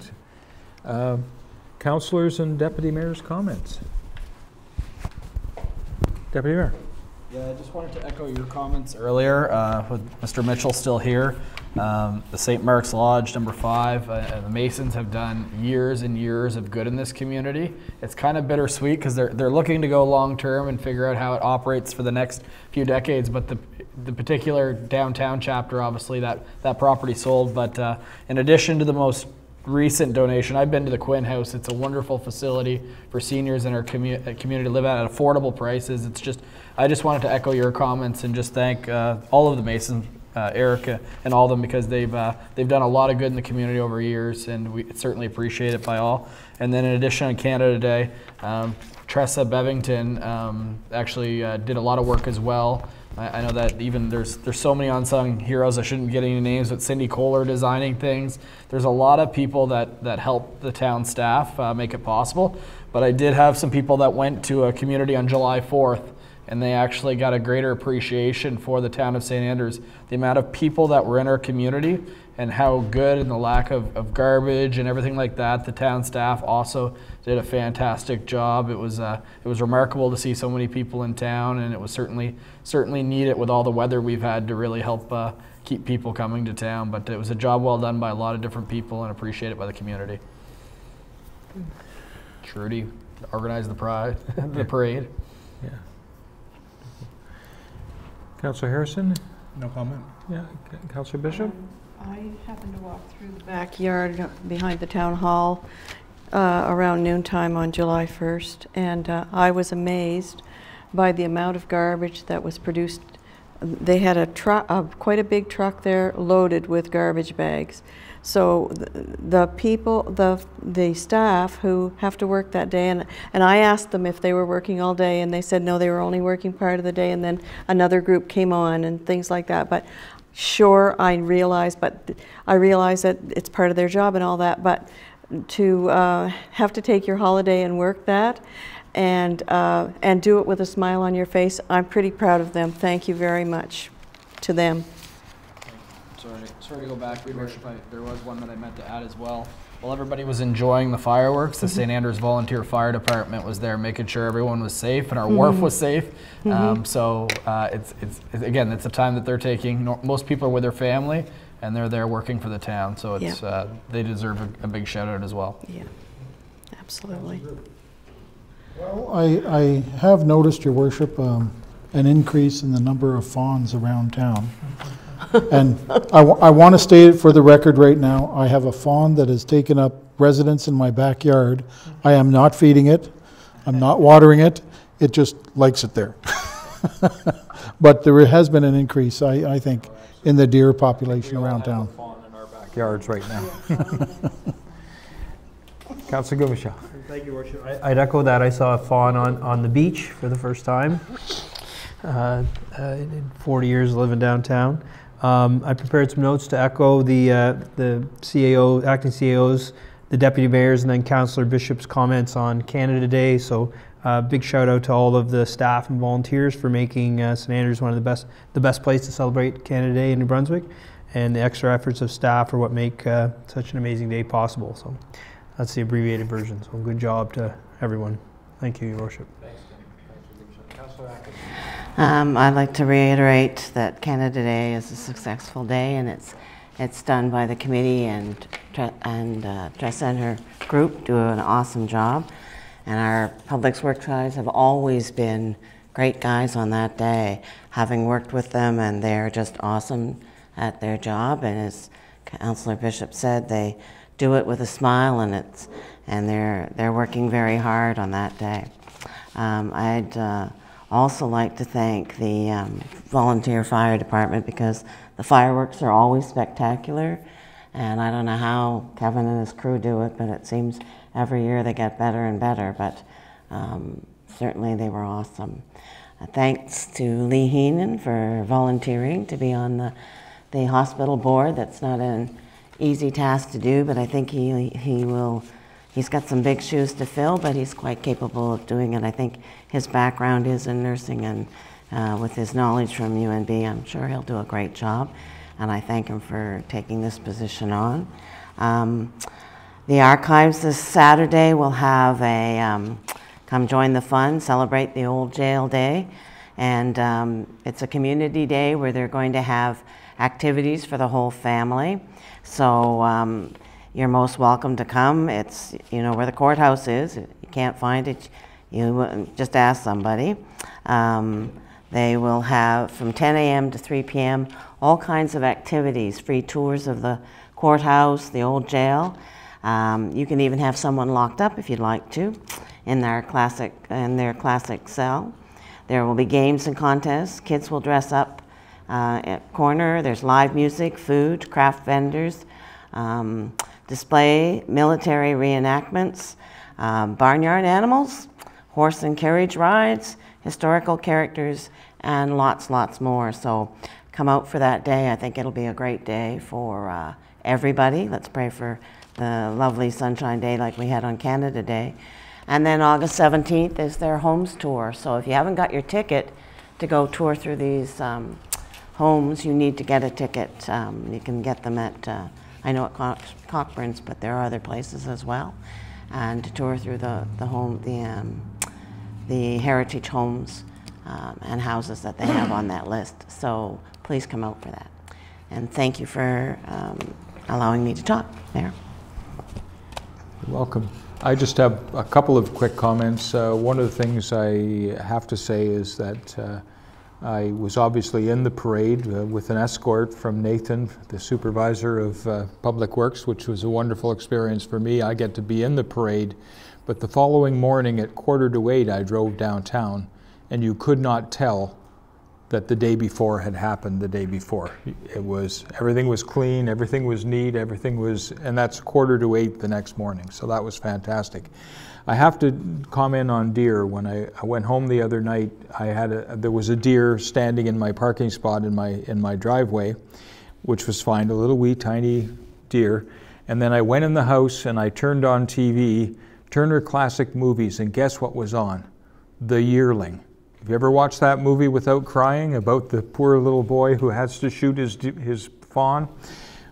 Councillors and Deputy Mayor's comments. Deputy Mayor. Yeah, I just wanted to echo your comments earlier with Mr. Mitchell still here. The St. Mark's Lodge, number 5, the Masons have done years and years of good in this community. It's kind of bittersweet because they're looking to go long term and figure out how it operates for the next few decades, but the particular downtown chapter, obviously that property sold, but in addition to the most recent donation, I've been to the Quinn House. It's a wonderful facility for seniors in our community to live at affordable prices. I just wanted to echo your comments and just thank all of the Masons, Erica and all of them, because they've done a lot of good in the community over years, and we certainly appreciate it by all. And then in addition, on Canada Day, Tressa Bevington actually did a lot of work as well. I know that even there's so many unsung heroes. I shouldn't get any names, but Cindy Kohler designing things. There's a lot of people that help the town staff make it possible. But I did have some people that went to a community on July 4th, and they actually got a greater appreciation for the town of St. Andrews. The amount of people that were in our community and how good, and the lack of garbage and everything like that. The town staff also did a fantastic job. It was remarkable to see so many people in town, and it was certainly needed with all the weather we've had to really help keep people coming to town. But it was a job well done by a lot of different people, and appreciated by the community. Trudy organized the parade. Yeah. Councillor Harrison? No comment. Yeah. Councillor Bishop? I happened to walk through the backyard behind the town hall around noontime on July 1st, and I was amazed by the amount of garbage that was produced. They had a truck, quite a big truck there, loaded with garbage bags. So the people, the staff who have to work that day, and I asked them if they were working all day, and they said no, they were only working part of the day, and then another group came on and things like that. But sure, I realize that it's part of their job and all that, but to have to take your holiday and work that, and do it with a smile on your face, I'm pretty proud of them. Thank you very much to them. Sorry to go back, Your Worship. There was one that I meant to add as well. While everybody was enjoying the fireworks, the St. Andrews Volunteer Fire Department was there making sure everyone was safe and our wharf was safe. So it's again, it's a time that they're taking. Most people are with their family, and they're there working for the town, so it's they deserve a big shout out as well. Yeah, absolutely. Well, I have noticed, Your Worship, an increase in the number of fawns around town. And I want to state it for the record right now. I have a fawn that has taken up residence in my backyard. I am not feeding it. I'm not watering it. It just likes it there. But there has been an increase, I think, in the deer population around town. We all have a fawn in our backyards right now. Councillor Gumichel. Thank you, Worship. I'd echo that. I saw a fawn on the beach for the first time in 40 years living downtown. I prepared some notes to echo the CAO, acting CAOs, the deputy mayors, and then Councillor Bishop's comments on Canada Day. So big shout out to all of the staff and volunteers for making St. Andrews one of the best place to celebrate Canada Day in New Brunswick, and the extra efforts of staff are what make such an amazing day possible. So that's the abbreviated version. So good job to everyone. Thank you, Your Worship. Thanks, Councillor Atkins. I'd like to reiterate that Canada Day is a successful day, and it's done by the committee, and Tress and her group do an awesome job. And our Public Works guys have always been great guys on that day, having worked with them, and they're just awesome at their job. And as Councillor Bishop said, they do it with a smile, and they're working very hard on that day. I'd also like to thank the volunteer fire department, because the fireworks are always spectacular, and I don't know how Kevin and his crew do it, but it seems every year they get better and better, but certainly they were awesome. Thanks to Lee Heenan for volunteering to be on the hospital board. That's not an easy task to do, but I think he's got some big shoes to fill, but he's quite capable of doing it. I think his background is in nursing, and with his knowledge from UNB, I'm sure he'll do a great job, and I thank him for taking this position on. The archives this Saturday will have a come join the fun, celebrate the old jail day, and it's a community day where they're going to have activities for the whole family. So you're most welcome to come. It's, you know, where the courthouse is. If you can't find it, you just ask somebody. They will have from 10 a.m. to 3 p.m. all kinds of activities, free tours of the courthouse, the old jail. You can even have someone locked up if you'd like to in their classic cell. There will be games and contests. Kids will dress up at corner. There's live music, food, craft vendors, display military reenactments, barnyard animals, horse and carriage rides, historical characters, and lots more. So come out for that day. I think it'll be a great day for everybody. Let's pray for the lovely sunshine day like we had on Canada Day. And then August 17th is their homes tour. So if you haven't got your ticket to go tour through these homes, you need to get a ticket. You can get them at, I know at Cochrane's, but there are other places as well. And to tour through the heritage homes and houses that they have on that list. So please come out for that. And thank you for allowing me to talk, Mayor. You're welcome. I just have a couple of quick comments. One of the things I have to say is that I was obviously in the parade with an escort from Nathan, the supervisor of Public Works, which was a wonderful experience for me. I get to be in the parade, but the following morning at 7:45 I drove downtown, and you could not tell that the day before had happened the day before. Everything was clean, everything was neat, and that's 7:45 the next morning, so that was fantastic. I have to comment on deer. When I went home the other night, there was a deer standing in my parking spot in my driveway, which was fine, a little wee tiny deer. And then I went in the house and I turned on TV, Turner Classic Movies, and guess what was on? The Yearling. Have you ever watched that movie without crying, about the poor little boy who has to shoot his fawn?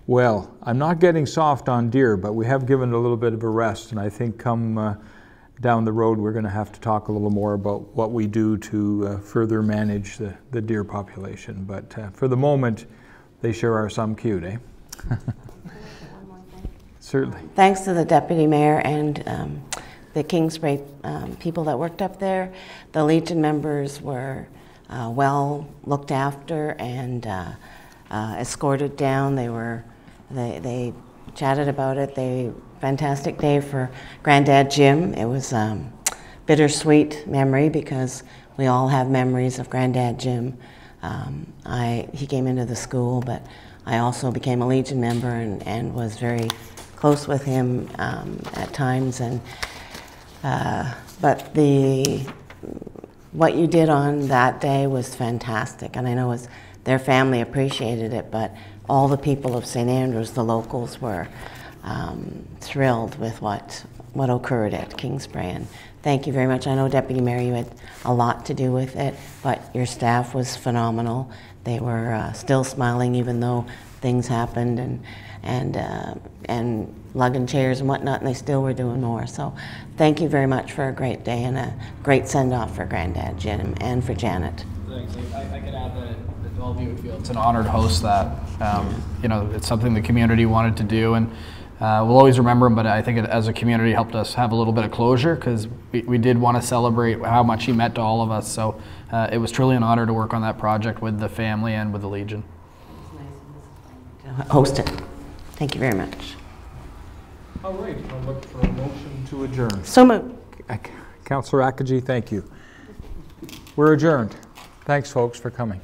Well, I'm not getting soft on deer, but we have given it a little bit of a rest, and I think come down the road we're going to have to talk a little more about what we do to further manage the deer population. But for the moment, they sure are some cute, eh? Certainly. Thanks to the deputy mayor and the Kingsbury people that worked up there. The Legion members were well looked after and escorted down. They chatted about it. Fantastic day for Granddad Jim. It was bittersweet memory because we all have memories of Granddad Jim. He came into the school, but I also became a Legion member and was very close with him at times. But what you did on that day was fantastic, and I know their family appreciated it, but all the people of St. Andrews, the locals, were thrilled with what occurred at Kingsbury. And thank you very much. I know, Deputy Mayor, you had a lot to do with it, but your staff was phenomenal. They were still smiling even though things happened and lugging chairs and whatnot, and they still were doing more. So thank you very much for a great day and a great send-off for Granddad Jim and for Janet. Thanks. I could add that all of you would feel it's an honor to host that. You know, it's something the community wanted to do, and we'll always remember him, but I think it, as a community, helped us have a little bit of closure because we did want to celebrate how much he meant to all of us. So it was truly an honor to work on that project with the family and with the Legion. Host it. Thank you very much. All right, I'll look for a motion to adjourn. So moved. Councillor Akaji, thank you. We're adjourned. Thanks, folks, for coming.